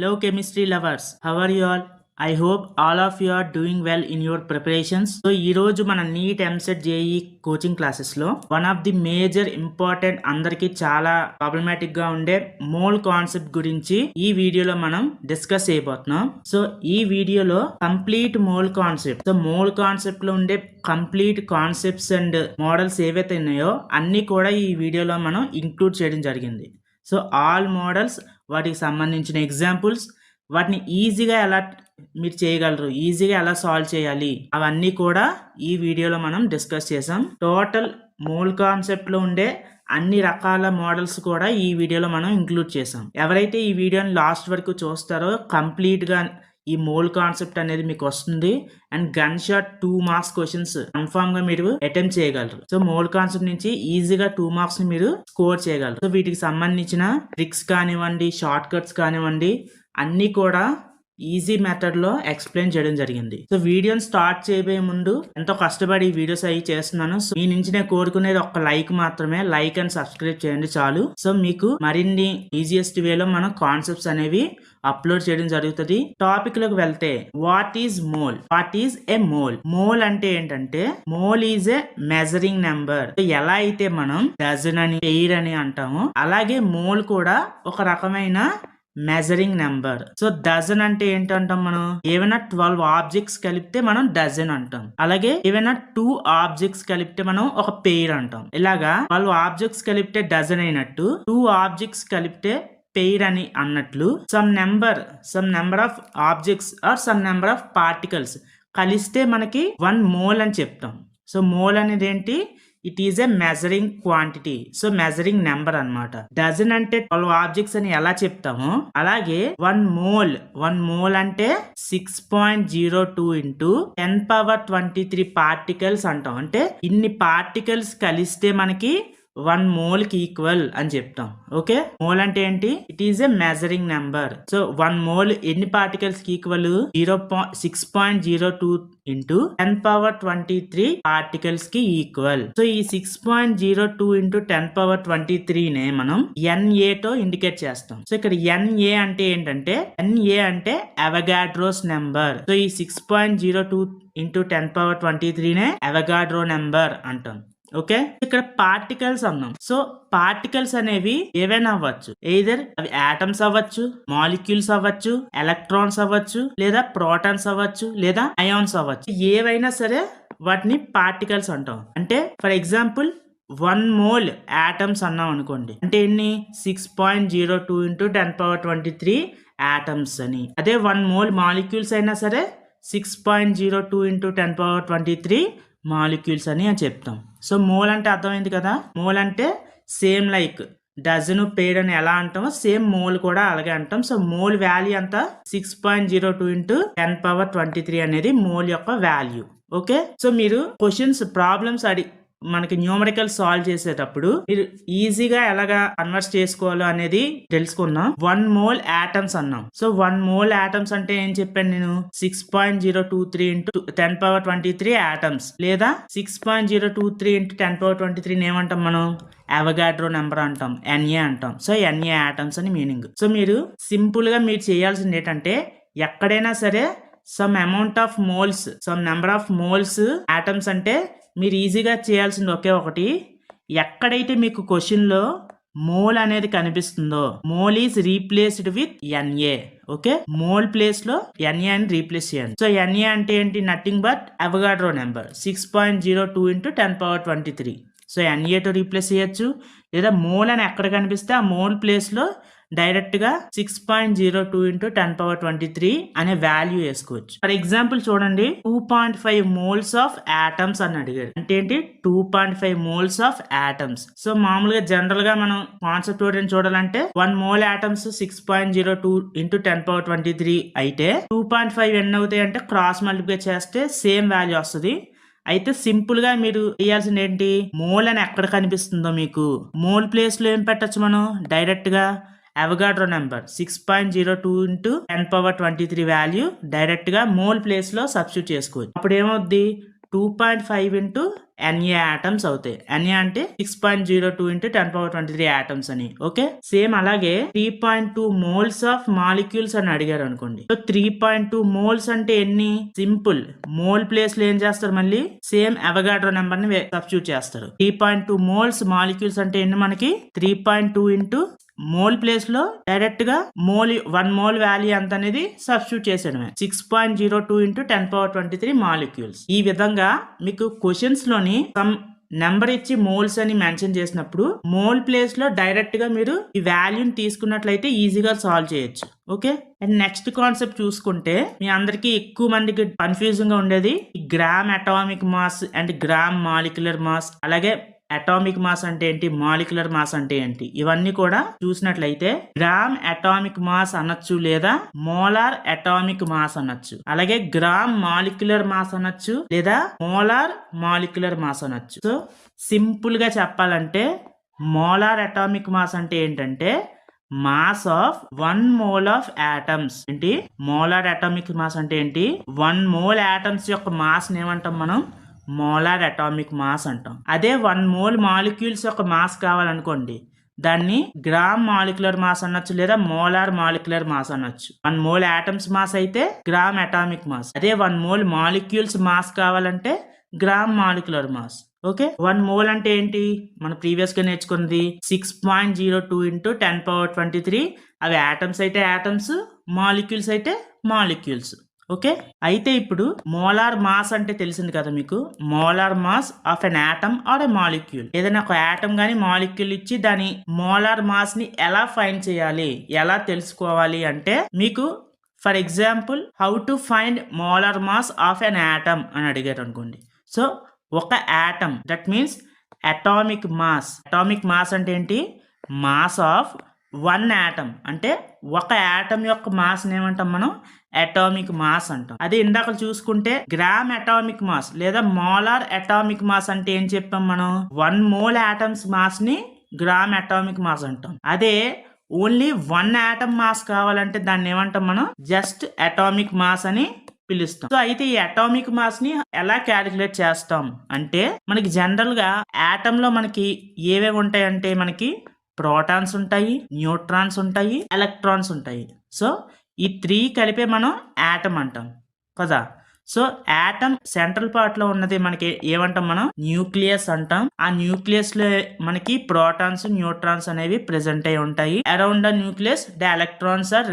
Hello chemistry lovers, how are you all? I hope all of you are doing well in your preparations. So ఈ రోజు మన NEET EAMCET JEE coaching classes లో one of the major important అందరికి చాలా problematic గా ఉండే mole concept గురించి ఈ వీడియోలో మనం డిస్కస్ చేయబోతున్నాం. సో ఈ వీడియోలో complete mole concept, so mole concept లో ఉండే కంప్లీట్ కాన్సెప్ట్స్ అండ్ మోడల్స్ ఏవైతే ఉన్నాయో అన్ని కూడా ఈ వీడియోలో మనం ఇంక్లూడ్ చేయడం జరిగింది. సో ఆల్ మోడల్స్, వాటికి సంబంధించిన ఎగ్జాంపుల్స్, వాటిని ఈజీగా ఎలా మీరు చేయగలరు, ఈజీగా ఎలా సాల్వ్ చేయాలి, అవన్నీ కూడా ఈ వీడియోలో మనం డిస్కస్ చేసాం. టోటల్ మోల్ కాన్సెప్ట్ లో ఉండే అన్ని రకాల మోడల్స్ కూడా ఈ వీడియోలో మనం ఇంక్లూడ్ చేసాం. ఎవరైతే ఈ వీడియోని లాస్ట్ వరకు చూస్తారో కంప్లీట్ గా ఈ మోల్ కాన్సెప్ట్ అనేది మీకు వస్తుంది and gun shot 2 marks questions confirm గా మీరు అటెంప్ట్ చేయగలరు. సో మోల్ కాన్సెప్ట్ నుంచి ఈజీగా 2 మార్క్స్ ని మీరు స్కోర్ చేయగలరు. సో వీటికి సంబంధించిన ట్రిక్స్ కానివ్వండి, షార్ట్ కట్స్ కానివ్వండి, అన్ని కూడా ఈజీ మెథడ్ లో ఎక్స్ప్లెయిన్ చేయడం జరిగింది. సో వీడియోని స్టార్ట్ చేయబోయే ముందు ఎంతో కష్టపడి ఈ వీడియోస్ అవి చేస్తున్నాను. సో మీ నుంచి నేను కోరుకునేది ఒక్క లైక్ మాత్రమే. లైక్ అండ్ సబ్స్క్రైబ్ చేయండి చాలు. సో మీకు మరిన్ని ఈజియెస్ట్ వేలో మనం కాన్సెప్ట్స్ అనేవి అప్లోడ్ చేయడం జరుగుతుంది. టాపిక్ లోకి వెళ్తే, what is mole? What is A mole? Mole అంటే ఏంటంటే, mole is a measuring number. ఎలా అయితే మనం డజన్ అని, పెయిర్ అని అంటామో, అలాగే మోల్ కూడా ఒక రకమైన మెజరింగ్ నెంబర్. సో డజన్ అంటే ఏంటంటాం, మనం ఏమైనా 12 ఆబ్జెక్ట్స్ కలిపితే మనం డజన్ అంటాం. అలాగే ఏమైనా 2 ఆబ్జెక్ట్స్ కలిపితే మనం ఒక పెయిర్ అంటాం. ఇలాగా 12 ఆబ్జెక్ట్స్ కలిపితే డజన్ అయినట్టు, 2 ఆబ్జెక్ట్స్ కలిపితే పెయిర్ అని అన్నట్లు, some number of objects or some number of particles కలిస్తే మనకి 1 మోల్ అని చెప్తాం. సో మోల్ అనేది ఏంటి? It is a measuring quantity. So measuring number అన్నమాట. డజన్ అంటే 12 ఆబ్జెక్ట్స్ అని ఎలా చెప్తామో, అలాగే 1 మోల్ అంటే 6.02 ఇంటూ 10⁻23 పార్టికల్స్ అంటాం. అంటే ఇన్ని పార్టికల్స్ కలిస్తే మనకి 1 మోల్ కి ఈక్వల్ అని చెప్తాం. ఓకే, మోల్ అంటే ఏంటి? It is a measuring number. So 1 mole ఎన్ని పార్టికల్స్ కి ఈక్వల్? 6.02 ఇంటూ 10⁻23 పార్టికల్స్ కి ఈక్వల్. సో ఈ 6.02 ఇంటూ 10⁻23 నే మనం NA తో ఇండికేట్ చేస్తాం. సో ఇక్కడ NA అంటే ఏంటంటే, NA అంటే అవగాడ్రోస్ నెంబర్. సో ఈ 6.02 ఇంటూ 10⁻23 నే అవగాడ్రో నెంబర్ అంటాం. ఓకే, ఇక్కడ పార్టికల్స్ అన్నాం. సో పార్టికల్స్ అనేవి ఏవైనా అవ్వచ్చు. ఎయిదర్ అవి ఆటమ్స్ అవ్వచ్చు, మాలిక్యూల్స్ అవ్వచ్చు, ఎలక్ట్రాన్స్ అవ్వచ్చు, లేదా ప్రోటాన్స్ అవ్వచ్చు, లేదా అయాన్స్ అవ్వచ్చు. ఏవైనా సరే వాటిని పార్టికల్స్ అంటాం. అంటే ఫర్ ఎగ్జాంపుల్ 1 మోల్ ఆటమ్స్ అన్నాం అనుకోండి, అంటే ఎన్ని? 6.02 ఇంటూ 10⁻23 ఆటమ్స్ అని. అదే 1 మోల్ మాలిక్యూల్స్ అయినా సరే 6.02 ఇంటూ 10⁻23 మాలిక్యూల్స్ అని చెప్తాం. సో మోల్ అంటే అర్థమైంది కదా. మోల్ అంటే సేమ్ లైక్ డజన్, పెయిర్ అని ఎలా అంటామో సేమ్ మోల్ కూడా అలాగే అంటాం. సో మోల్ వాల్యూ అంతా 6.02 ఇంటూ 10⁻23 అనేది మోల్ యొక్క వాల్యూ. ఓకే, సో మీరు క్వశ్చన్స్, ప్రాబ్లమ్స్ మనకి న్యూమరికల్ సాల్వ్ చేసేటప్పుడు మీరు ఈజీగా ఎలాగా కన్వర్ట్ చేసుకోవాలో అనేది తెలుసుకున్నాం. 1 మోల్ ఆటమ్స్ అన్నాం. సో 1 మోల్ ఆటమ్స్ అంటే ఏం చెప్పాను నేను? 6.023 ఇంటూ 10⁻23 ఆటమ్స్, లేదా 6.023 ఇంటూ 10⁻23 ఏమంటాం మనం? అవగాడ్రో నెంబర్ అంటాం, NA అంటాం. సో NA ఆటమ్స్ అని మీనింగ్. సో మీరు సింపుల్ గా మీరు చేయాల్సింది ఏంటంటే, ఎక్కడైనా సరే some amount of moles, some number of moles atoms అంటే మీరు ఈజీగా చేయాల్సింది ఒకే ఒకటి. ఎక్కడైతే మీకు క్వశ్చన్ లో మోల్ అనేది కనిపిస్తుందో, mole is replaced with NA. Okay, mole place లో NA అని రీప్లేస్ చేయండి. సో NA అంటే ఏంటి? Nothing but Avogadro number 6.02 into 10⁻23. So NA తో రీప్లేస్ చేయొచ్చు, లేదా మోల్ అని ఎక్కడ కనిపిస్తే ఆ మోల్ ప్లేస్ లో డైరెక్ట్ గా 6.02 ఇంటూ 10⁻23 అనే వాల్యూ వేసుకోవచ్చు. ఫర్ ఎగ్జాంపుల్ చూడండి, 2.5 మోల్స్ ఆఫ్ ఆటమ్స్ అని అడిగాడు. అంటే ఏంటి? 2.5 మోల్స్ ఆఫ్ ఆటమ్స్. సో మామూలుగా జనరల్ గా మనం కాన్సెప్ట్ చూడాలంటే 1 మోల్ ఆటమ్స్ 6.02 ఇంటూ 10⁻23 అయితే 2.5 ఎన్ని అవుతాయి అంటే క్రాస్ మల్టిప్లై చేస్తే సేమ్ వాల్యూ వస్తుంది. అయితే సింపుల్ గా మీరు చేయాల్సింది ఏంటి? మోల్ అని ఎక్కడ కనిపిస్తుందో మీకు మోల్ ప్లేస్ లో ఏం పెట్టచ్చు మనం? డైరెక్ట్ గా Avogadro number 6.02 into 10⁻23 value direct గా మోల్ ప్లేస్ లో సబ్స్టిట్యూట్ చేసుకోవచ్చు. అప్పుడు ఏమవుద్ది? 2.5 ఇంటూ Na ఆటమ్స్ అవుతాయి. Na అంటే 6.02 into 10^23 ఆటమ్స్ అని. ఓకే, సేమ్ అలాగే 3.2 మోల్స్ ఆఫ్ మాలిక్యూల్స్ అని అడిగారు అనుకోండి. సో 3.2 మోల్స్ అంటే ఎన్ని? సింపుల్, మోల్ ప్లేస్ లో ఏం చేస్తారు, మళ్ళీ సేమ్ అవగాడ్రో నెంబర్ ని సబ్స్టిట్యూట్ చేస్తారు. 3.2 మోల్స్ మాలిక్యూల్స్ అంటే ఎన్ని మనకి? 3.2 into మోల్ ప్లేస్ లో డైరెక్ట్ గా 1 మోల్ వాల్యూ ఎంత అనేది సబ్స్టిట్యూట్ చేసేయడమే. 6.02 into 10^23 molecules. ఈ విధంగా మీకు క్వశ్చన్స్ లోని సమ్ నెంబర్ ఇచ్చి మోల్స్ అని మెన్షన్ చేసినప్పుడు మోల్ ప్లేస్ లో డైరెక్ట్ గా మీరు ఈ వాల్యూని తీసుకున్నట్లయితే ఈజీగా సాల్వ్ చేయొచ్చు. ఓకే, అండ్ నెక్స్ట్ కాన్సెప్ట్ చూసుకుంటే మీ అందరికి ఎక్కువ మందికి కన్ఫ్యూజింగ్ గా ఉండేది gram atomic mass and gram molecular mass, అలాగే అటామిక్ మాస్ అంటే ఏంటి, మాలిక్యులర్ మాస్ అంటే ఏంటి, ఇవన్నీ కూడా చూసినట్లయితే గ్రామ్ అటామిక్ మాస్ అనొచ్చు లేదా మోలార్ అటామిక్ మాస్ అనొచ్చు, అలాగే గ్రామ్ మాలిక్యులర్ మాస్ అనొచ్చు లేదా మోలార్ మాలిక్యులర్ మాస్ అనొచ్చు. సో సింపుల్ గా చెప్పాలంటే మోలార్ అటామిక్ మాస్ అంటే ఏంటంటే mass of 1 mole of atoms. ఏంటి మోలార్ అటామిక్ మాస్ అంటే ఏంటి? 1 మోల్ ఆటమ్స్ యొక్క మాస్ ఏమంటాం మనం? మోలార్ అటామిక్ మాస్ అంటాం. అదే 1 మోల్ మాలిక్యూల్స్ యొక్క మాస్ కావాలనుకోండి, దాన్ని గ్రామ్ మాలిక్యులర్ మాస్ అనొచ్చు లేదా మోలార్ మాలిక్యులర్ మాస్ అనొచ్చు. 1 మోల్ ఆటమ్స్ మాస్ అయితే గ్రామ్ అటామిక్ మాస్, అదే 1 మోల్ మాలిక్యూల్స్ మాస్ కావాలంటే gram molecular mass. Okay, 1 mole అంటే ఏంటి? మనం ప్రీవియస్ గా నేర్చుకున్నది 6.02 into 10^23. అవి ఆటమ్స్ అయితే ఆటమ్స్, మాలిక్యూల్స్ అయితే మాలిక్యూల్స్. ఓకే, అయితే ఇప్పుడు మోలార్ మాస్ అంటే తెలిసింది కదా మీకు. Molar mass of an atom or a molecule. ఏదైనా ఒక ఆటమ్ గానీ మాలిక్యూల్ ఇచ్చి దాని మోలార్ మాస్ ని ఎలా ఫైండ్ చేయాలి, ఎలా తెలుసుకోవాలి అంటే మీకు for example how to find molar mass of an atom అని అడిగారు అనుకోండి. సో ఒక atom, that means atomic mass. Atomic mass అంటే ఏంటి? Mass of 1 atom. అంటే ఒక ఆటమ్ యొక్క మాస్ ఏమంటాం మనం? అటామిక్ మాస్ అంటాం. అదే ఇందాక చూసుకుంటే గ్రామ్ అటామిక్ మాస్ లేదా మోలార్ అటామిక్ మాస్ అంటే ఏం చెప్పాం మనం? 1 మోల్ ఆటమ్స్ మాస్ ని గ్రామ్ అటామిక్ మాస్ అంటాం. అదే ఓన్లీ 1 ఆటమ్ మాస్ కావాలంటే దాన్ని ఏమంటాం మనం? జస్ట్ అటామిక్ మాస్ అని పిలుస్తాం. సో అయితే ఈ అటామిక్ మాస్ ని ఎలా క్యాలిక్యులేట్ చేస్తాం అంటే, మనకి జనరల్ గా ఆటమ్ లో మనకి ఏవేవి ఉంటాయి అంటే, మనకి ప్రోటాన్స్ ఉంటాయి, న్యూట్రాన్స్ ఉంటాయి, ఎలక్ట్రాన్స్ ఉంటాయి. సో ఈ 3 కలిపే మనం ఆటమ్ అంటాం కదా. సో ఆటమ్ సెంట్రల్ పార్ట్ లో ఉన్నది మనకి ఏమంటాం మనం? న్యూక్లియస్ అంటాం. ఆ న్యూక్లియస్ లో మనకి ప్రోటాన్స్, న్యూట్రాన్స్ అనేవి ప్రెసెంట్ అయి ఉంటాయి. Around the nucleus the electrons are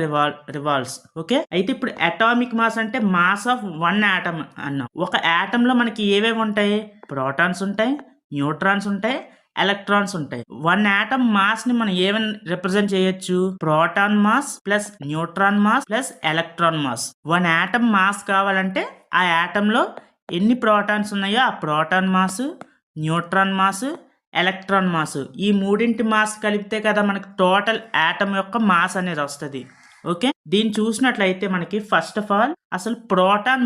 revolves. Okay, అయితే ఇప్పుడు అటామిక్ మాస్ అంటే మాస్ ఆఫ్ 1 ఆటమ్ అన్నాం. ఒక ఆటమ్ లో మనకి ఏవేవి ఉంటాయి? ప్రోటాన్స్ ఉంటాయి, న్యూట్రాన్స్ ఉంటాయి, ఎలక్ట్రాన్స్ ఉంటాయి. 1 ఆటమ్ మాస్ ని మనం ఏమని రిప్రజెంట్ చేయొచ్చు? Proton mass plus neutron mass plus electron mass. 1 atom mass కావాలంటే ఆ ఆటమ్ లో ఎన్ని ప్రోటాన్స్ ఉన్నాయో ఆ proton mass, neutron mass, electron mass, ఈ మూడింటి మాస్ కలిపితే కదా మనకి టోటల్ ఆటమ్ యొక్క మాస్ అనేది వస్తుంది. ఓకే, దీన్ని చూసినట్లయితే మనకి ఫస్ట్ ఆఫ్ ఆల్ అసలు proton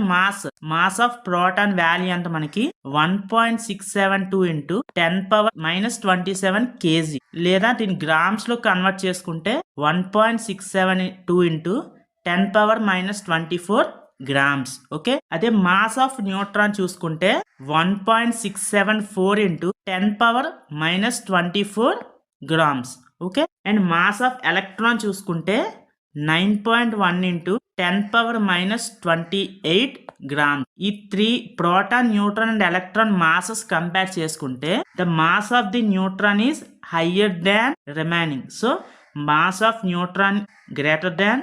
mass of proton value అంత మనకి 1.672 into 10^-27 kg, లేదా దీని గ్రామ్స్ లో కన్వర్ట్ చేసుకుంటే 1.672 into 10^-24 గ్రామ్స్. ఓకే, అదే మాస్ ఆఫ్ న్యూట్రాన్ చూసుకుంటే 1.674 into 10^-24 grams. Okay, and mass of electron చూసుకుంటే 9.1 into 10^-28 గ్రామ్స్. ఈ 3 proton, neutron and electron masses compare చేసుకుంటే the mass of the neutron is higher than remaining. So mass of neutron greater than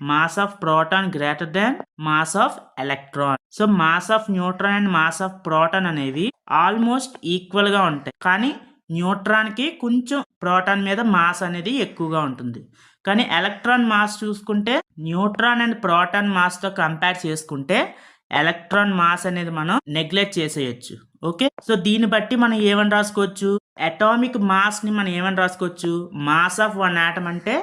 mass of proton greater than mass of electron. So mass of neutron and mass of proton అనేవి almost equal గా ఉంటాయి. కానీ neutron కి కొంచెం proton మీద mass అనేది ఎక్కువగా ఉంటుంది. కానీ ఎలక్ట్రాన్ మాస్ చూసుకుంటే న్యూట్రాన్ అండ్ ప్రోటాన్ మాస్ తో కంపేర్ చేసుకుంటే ఎలక్ట్రాన్ మాస్ అనేది మనం నెగ్లెక్ట్ చేసేయచ్చు. ఓకే, సో దీన్ని బట్టి మనం ఏమని రాసుకోవచ్చు? అటామిక్ మాస్ ని మనం ఏమని రాసుకోవచ్చు? మాస్ ఆఫ్ 1 ఆటమ్ అంటే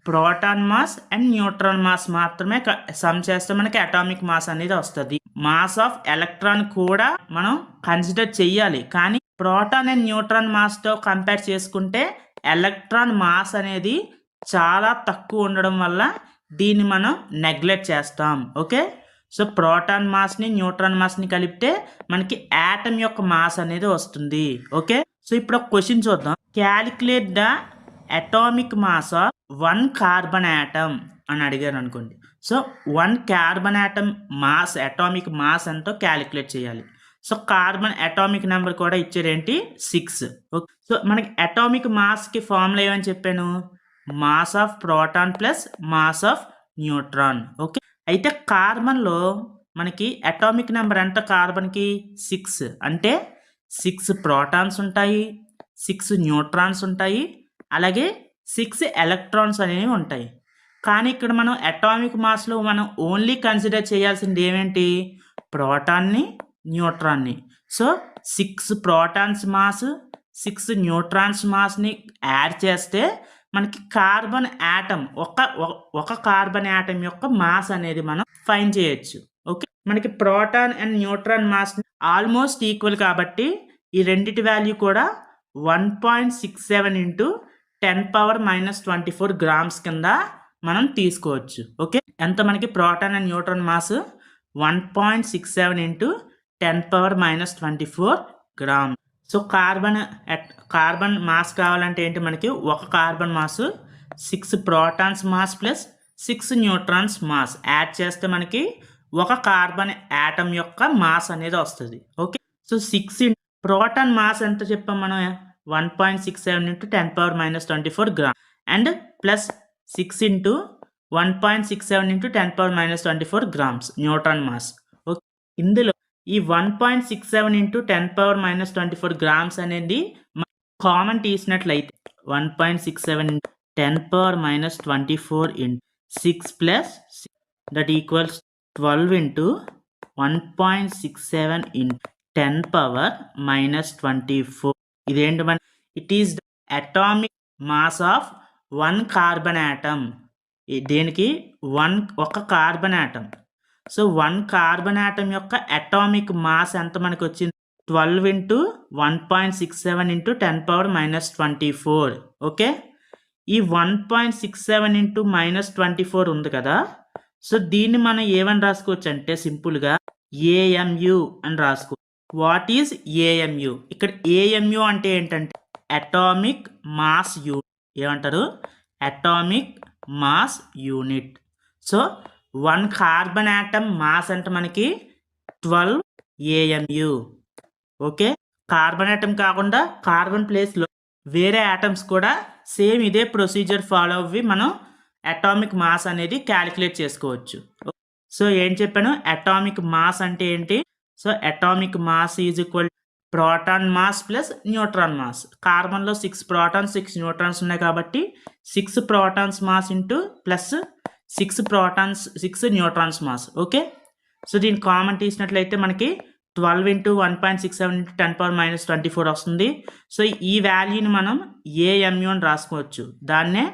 proton mass and neutron mass మాత్రమే సమ్ చేస్తే మనకి అటామిక్ మాస్ అనేది వస్తుంది. మాస్ ఆఫ్ ఎలక్ట్రాన్ కూడా మనం కన్సిడర్ చెయ్యాలి. కానీ ప్రోటాన్ అండ్ న్యూట్రాన్ మాస్ తో కంపేర్ చేసుకుంటే ఎలక్ట్రాన్ మాస్ అనేది చాలా తక్కువ ఉండడం వల్ల దీన్ని మనం నెగ్లెక్ట్ చేస్తాం. ఓకే, సో ప్రోటాన్ మాస్ని న్యూట్రాన్ మాస్ని కలిపితే మనకి యాటమ్ యొక్క మాస్ అనేది వస్తుంది. ఓకే, సో ఇప్పుడు ఒక క్వశ్చన్ చూద్దాం. Calculate the atomic mass of 1 carbon atom అని అడిగారు అనుకోండి. So 1 carbon atom mass, atomic mass ఎంతో క్యాలిక్యులేట్ చేయాలి. సో కార్బన్ అటామిక్ నెంబర్ కూడా ఇచ్చారేంటి 6. ఓకే, సో మనకి అటామిక్ మాస్కి ఫార్ములా ఏమని చెప్పాను, mass of proton plus mass of neutron. Okay, అయితే కార్బన్లో మనకి అటామిక్ నెంబర్ ఎంత, కార్బన్కి 6. అంటే 6 ప్రోటాన్స్ ఉంటాయి, 6 న్యూట్రాన్స్ ఉంటాయి, అలాగే 6 ఎలక్ట్రాన్స్ అనేవి ఉంటాయి. కానీ ఇక్కడ మనం అటామిక్ మాస్లో మనం ఓన్లీ కన్సిడర్ చేయాల్సింది ఏమేంటి, ప్రోటాన్ని, న్యూట్రాన్ని. సో 6 ప్రోటాన్స్ మాస్, 6 న్యూట్రాన్స్ మాస్ని యాడ్ చేస్తే మనకి కార్బన్ యాటమ్, ఒక కార్బన్ యాటమ్ యొక్క మాస్ అనేది మనం ఫైండ్ చేయొచ్చు. ఓకే, మనకి proton and neutron mass almost equal కాబట్టి ఈ రెండిటి వాల్యూ కూడా 1.67 ఇంటూ 10⁻⁻24 గ్రామ్స్ కింద మనం తీసుకోవచ్చు. ఓకే, ఎంత మనకి proton and neutron mass 1.67 into 10⁻⁻24 gram. So carbon mass కావాలంటే ఏంటి, మనకి ఒక carbon mass 6 protons mass plus 6 neutrons mass add చేస్తే మనకి ఒక కార్బన్ యాటమ్ యొక్క మాస్ అనేది వస్తుంది. ఓకే, సో 6 ప్రోటాన్ మాస్ ఎంత చెప్పాం మనం, 1.67 into 10⁻⁻24 gram and plus 6 into 1.67 into 10⁻⁻24 grams neutron mass. Okay, ఇందులో ఈ 1.67 ఇంటూ 10⁻⁻24 గ్రామ్స్ అనేది కామన్ తీసినట్లయితే 1.67 into 10⁻⁻24 into 6 plus that equals 12 into 1.67 into 10⁻⁻24. ఇదేంటి మన, it is the atomic mass of 1 carbon atom. దేనికి, ఒక carbon atom. So 1 carbon atom యొక్క atomic mass ఎంత మనకు వచ్చింది, 12 ఇంటూ 1.67 ఇంటూ 10⁻⁻24. ఓకే, ఈ 1.67 ఇంటూ -24 ఉంది కదా, సో దీన్ని మనం ఏమని రాసుకోవచ్చు అంటే సింపుల్గా ఏఎంయు అని రాసుకోవచ్చు. What is AMU? ఇక్కడ ఏఎంయు అంటే ఏంటంటే అటామిక్ మాస్ యూనిట్. ఏమంటారు, atomic mass unit. So 1 carbon atom mass అంటే మనకి 12 ఏఎంయు. ఓకే, కార్బన్ యాటమ్ కాకుండా కార్బన్ ప్లేస్లో వేరే యాటమ్స్ కూడా సేమ్ ఇదే ప్రొసీజర్ ఫాలో అవ్వి మనం అటామిక్ మాస్ అనేది క్యాలిక్యులేట్ చేసుకోవచ్చు. సో ఏం చెప్పాను, అటామిక్ మాస్ అంటే ఏంటి, so atomic mass is equal proton mass plus neutron mass. కార్బన్లో 6 ప్రోటాన్స్ 6 న్యూట్రాన్స్ ఉన్నాయి కాబట్టి 6 protons mass into plus 6 protons 6 neutrons mass. Okay, so దీన్ని కామన్ తీసినట్లయితే మనకి 12 ఇంటూ 1.67 ఇంటూ 10⁻⁻24 వస్తుంది. సో ఈ వాల్యూని మనం ఏఎంయు అని రాసుకోవచ్చు. దాన్నే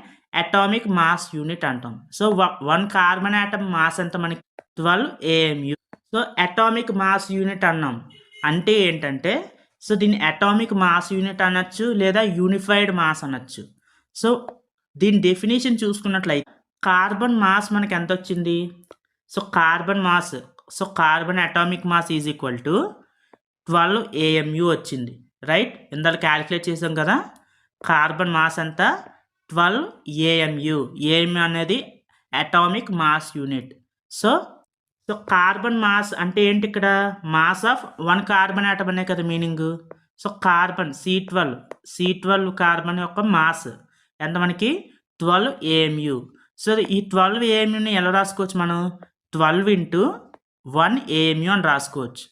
అటామిక్ మాస్ యూనిట్ అంటాం. సో 1 కార్బన్ యాటమ్ మాస్ ఎంత మనకి 12 AMU. So atomic mass unit అన్నాం అంటే ఏంటంటే, సో దీన్ని అటామిక్ మాస్ యూనిట్ అనొచ్చు లేదా యూనిఫైడ్ మాస్ అనొచ్చు. సో దీని డెఫినేషన్ చూసుకున్నట్లయితే కార్బన్ మాస్ మనకి ఎంత వచ్చింది, so carbon mass, so carbon atomic mass is equal to 12 AMU వచ్చింది. రైట్, ఇందాక క్యాలిక్యులేట్ చేసాం కదా, కార్బన్ మాస్ అంతా 12 ఏఎంయు. ఏఎంయు అనేది atomic mass unit. So carbon mass అంటే ఏంటి, ఇక్కడ మాస్ ఆఫ్ 1 కార్బన్ యాటమ్ అనే కదా meaning. So carbon C12 carbon యొక్క మాస్ ఎంత మనకి 12 ఏఎంయు. సో ఈ 12 ఏఎంయుని ఎలా రాసుకోవచ్చు మనం, 12 ఇంటూ 1 ఏఎంయు అని రాసుకోవచ్చు.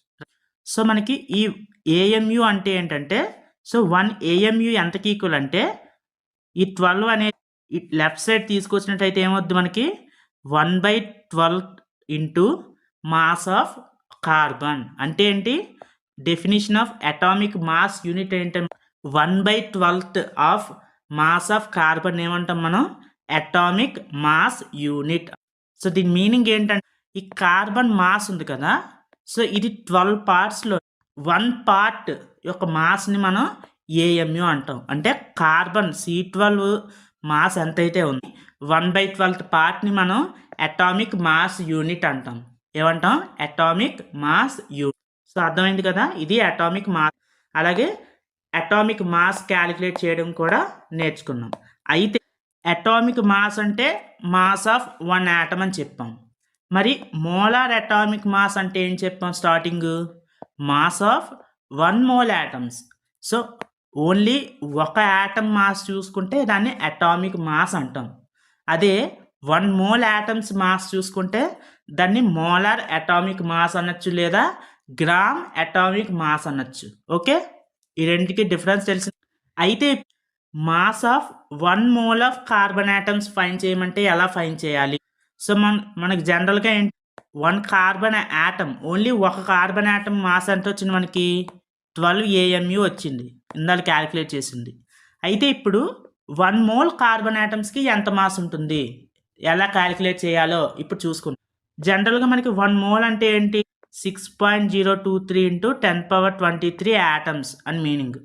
సో మనకి ఈ ఏఎంయు అంటే ఏంటంటే, సో 1 ఏఎంయు ఎంతకి ఈక్వల్ అంటే ఈ 12 అనేది లెఫ్ట్ సైడ్ తీసుకొచ్చినట్టయితే ఏమవుద్ది మనకి 1/12 ఇంటూ మాస్ ఆఫ్ కార్బన్. అంటే ఏంటి, definition of atomic mass unit ఏంటంటే 1/12 ఆఫ్ మాస్ ఆఫ్ కార్బన్ ఏమంటాం మనం, అటామిక్ మాస్ యూనిట్. సో దీని మీనింగ్ ఏంటంటే, ఈ కార్బన్ మాస్ ఉంది కదా, సో ఇది 12 పార్ట్స్లో 1 పార్ట్ యొక్క మాస్ని మనం ఏఎంయు అంటాం. అంటే కార్బన్ C12 మాస్ ఎంతైతే ఉంది 1/12 పార్ట్ని మనం అటామిక్ మాస్ యూనిట్ అంటాం. ఏమంటాం? Atomic mass unit. సో అర్థమైంది కదా, ఇది అటామిక్ మాస్. అలాగే అటామిక్ మాస్ క్యాలిక్యులేట్ చేయడం కూడా నేర్చుకున్నాం. అయితే అటామిక్ మాస్ అంటే మాస్ ఆఫ్ వన్ యాటమ్ అని చెప్పాం. మరి మోలార్ అటామిక్ మాస్ అంటే ఏం చెప్పాం starting? Mass of 1 mole atoms. So only ఒక యాటమ్ మాస్ చూసుకుంటే దాన్ని అటామిక్ మాస్ అంటాం. అదే 1 మోల్ యాటమ్స్ మాస్ చూసుకుంటే దాన్ని మోలార్ అటామిక్ మాస్ అనొచ్చు, లేదా గ్రామ్ అటామిక్ మాస్ అనొచ్చు. ఓకే, ఈ రెండింటికి డిఫరెన్స్ తెలిసి. అయితే mass of 1 mole of carbon atoms find చేయమంటే ఎలా ఫైండ్ చేయాలి? సో మనకి జనరల్గా ఏంటి, 1 కార్బన్ యాటమ్, ఓన్లీ ఒక కార్బన్ యాటమ్ మాస్ ఎంత వచ్చింది మనకి? 12 AMU వచ్చింది, ఇందాక క్యాలిక్యులేట్ చేసింది. అయితే ఇప్పుడు 1 మోల్ కార్బన్ యాటమ్స్కి ఎంత మాస్ ఉంటుంది, ఎలా క్యాలిక్యులేట్ చేయాలో ఇప్పుడు చూసుకుంటాం. జనరల్గా మనకి 1 మోల్ అంటే ఏంటి? 6.023 ఇంటూ 10^23 యాటమ్స్ అని మీనింగ్.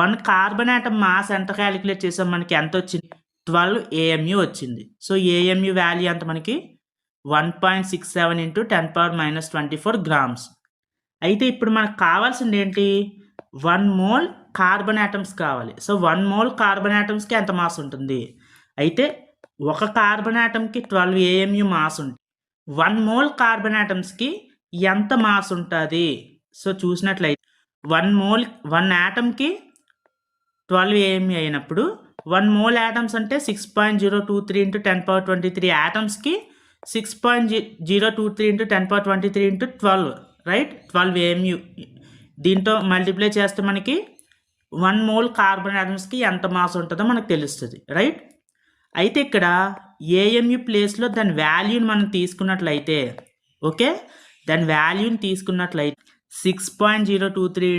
1 కార్బన్ యాటమ్ మాస్ ఎంత క్యాలిక్యులేట్ చేసాం, మనకి ఎంత వచ్చింది? 12 AMU వచ్చింది. సో AMU వాల్యూ ఎంత మనకి? 1.67 ఇంటూ 10^-24 గ్రామ్స్. అయితే ఇప్పుడు మనకు కావాల్సింది ఏంటి? 1 మోల్ కార్బన్ యాటమ్స్ కావాలి. సో 1 మోల్ కార్బన్ యాటమ్స్కి ఎంత మాస్ ఉంటుంది? అయితే ఒక కార్బన్ యాటమ్కి 12 AMU మాస్ ఉంటుంది. 1 మోల్ కార్బన్ యాటమ్స్కి ఎంత మాస్ ఉంటుంది? సో చూసినట్లయితే 1 యాటమ్కి 12 AMU అయినప్పుడు 1 మోల్ యాటమ్స్ అంటే 6.023 into 10^23 యాటమ్స్కి 6.023 into 10^23 into 12, right? 12 AMU. దీంతో మల్టిప్లై చేస్తే మనకి 1 మోల్ కార్బన్ యాటమ్స్కి ఎంత మాస్ ఉంటుందో మనకు తెలుస్తుంది, రైట్? అయితే ఇక్కడ AMU ప్లేస్లో దాని వాల్యూని మనం తీసుకున్నట్లయితే, ఓకే, దాని వాల్యూని తీసుకున్నట్లయితే 6.023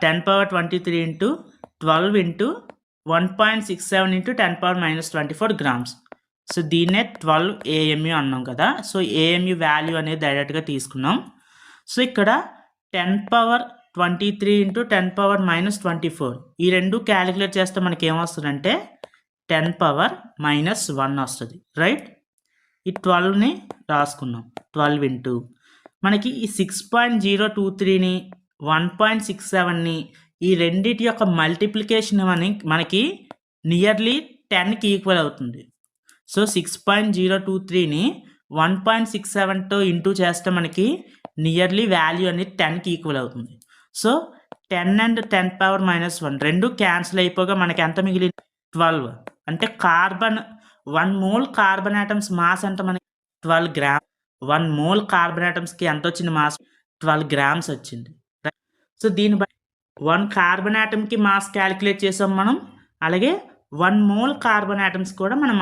10^23 into 12 into 1.67 into 10^-24 grams. So దీన్నే 12 AMU అన్నాం కదా. సో AMU వాల్యూ అనేది డైరెక్ట్గా తీసుకున్నాం. సో ఇక్కడ 10^23 ఇంటూ 10^-24 ఈ రెండు క్యాలిక్యులేట్ చేస్తే మనకి ఏమొస్తుందంటే 10^-1 వస్తుంది, రైట్? ఈ 12ని రాసుకున్నాం. 12 ఇంటూ మనకి ఈ 6.023ని 1.67ని ఈ రెండింటి యొక్క మల్టిప్లికేషన్ మనకి నియర్లీ 10కి ఈక్వల్ అవుతుంది. సో 6.023ని 1.67తో ఇంటూ చేస్తే మనకి నియర్లీ వాల్యూ అనేది 10కి ఈక్వల్ అవుతుంది. సో 10 అండ్ 10^-1 రెండు క్యాన్సిల్ అయిపోగా మనకి ఎంత మిగిలింది? 12. అంటే 1 మోల్ కార్బన్ యాటమ్స్ మాస్ ఎంత మనకి? 12 గ్రామ్. 1 మోల్ కార్బన్ యాటమ్స్కి ఎంత వచ్చింది మాస్? 12 గ్రామ్స్ వచ్చింది. సో దీన్ని బట్టి 1 కార్బన్ యాటమ్కి మాస్ క్యాలిక్యులేట్ చేసాం మనం, అలాగే 1 మోల్ కార్బన్ యాటమ్స్ కూడా మనం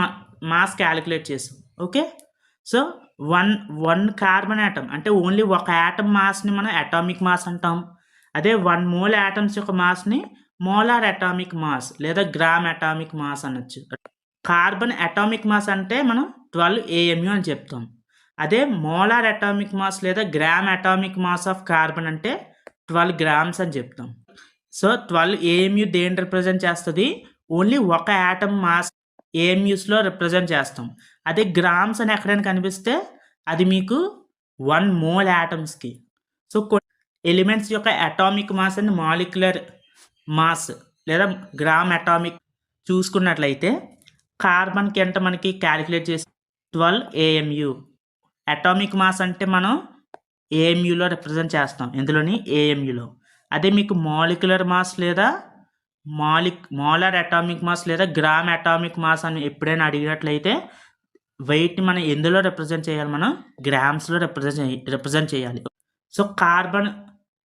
మాస్ క్యాలిక్యులేట్ చేసాం. ఓకే, సో 1 కార్బన్ యాటమ్ అంటే ఓన్లీ ఒక యాటమ్ మాస్ని మనం అటామిక్ మాస్ అంటాం. అదే 1 మోల్ యాటమ్స్ యొక్క మాస్ని మోలార్ అటామిక్ మాస్ లేదా గ్రామ్ అటామిక్ మాస్ అనొచ్చు. కార్బన్ అటామిక్ మాస్ అంటే మనం 12 AMU అని చెప్తాం. అదే మోలార్ అటామిక్ మాస్ లేదా gram atomic mass of carbon అంటే 12 గ్రామ్స్ అని చెప్తాం. సో 12 AMU దేన్ని రిప్రజెంట్ చేస్తుంది? ఓన్లీ ఒక యాటమ్ మాస్ AMUస్లో రిప్రజెంట్ చేస్తాం. అదే గ్రామ్స్ అని ఎక్కడైనా కనిపిస్తే అది మీకు 1 మోల్ యాటమ్స్కి. సో ఎలిమెంట్స్ యొక్క atomic mass and molecular mass లేదా గ్రామ్ అటామిక్ చూసుకున్నట్లయితే కార్బన్కి ఎంత మనకి క్యాలిక్యులేట్ చేసి 12 AMU. అటామిక్ మాస్ అంటే మనం AMUలో రిప్రజెంట్ చేస్తాం, ఇందులోని AMUలో. అదే మీకు మాలిక్యులర్ మాస్ లేదా మోలార్ అటామిక్ మాస్ లేదా గ్రామ్ అటామిక్ మాస్ అని ఎప్పుడైనా అడిగినట్లయితే వెయిట్ని మనం ఎందులో రిప్రజెంట్ చేయాలి? మనం గ్రామ్స్లో రిప్రజెంట్ చేయాలి. సో కార్బన్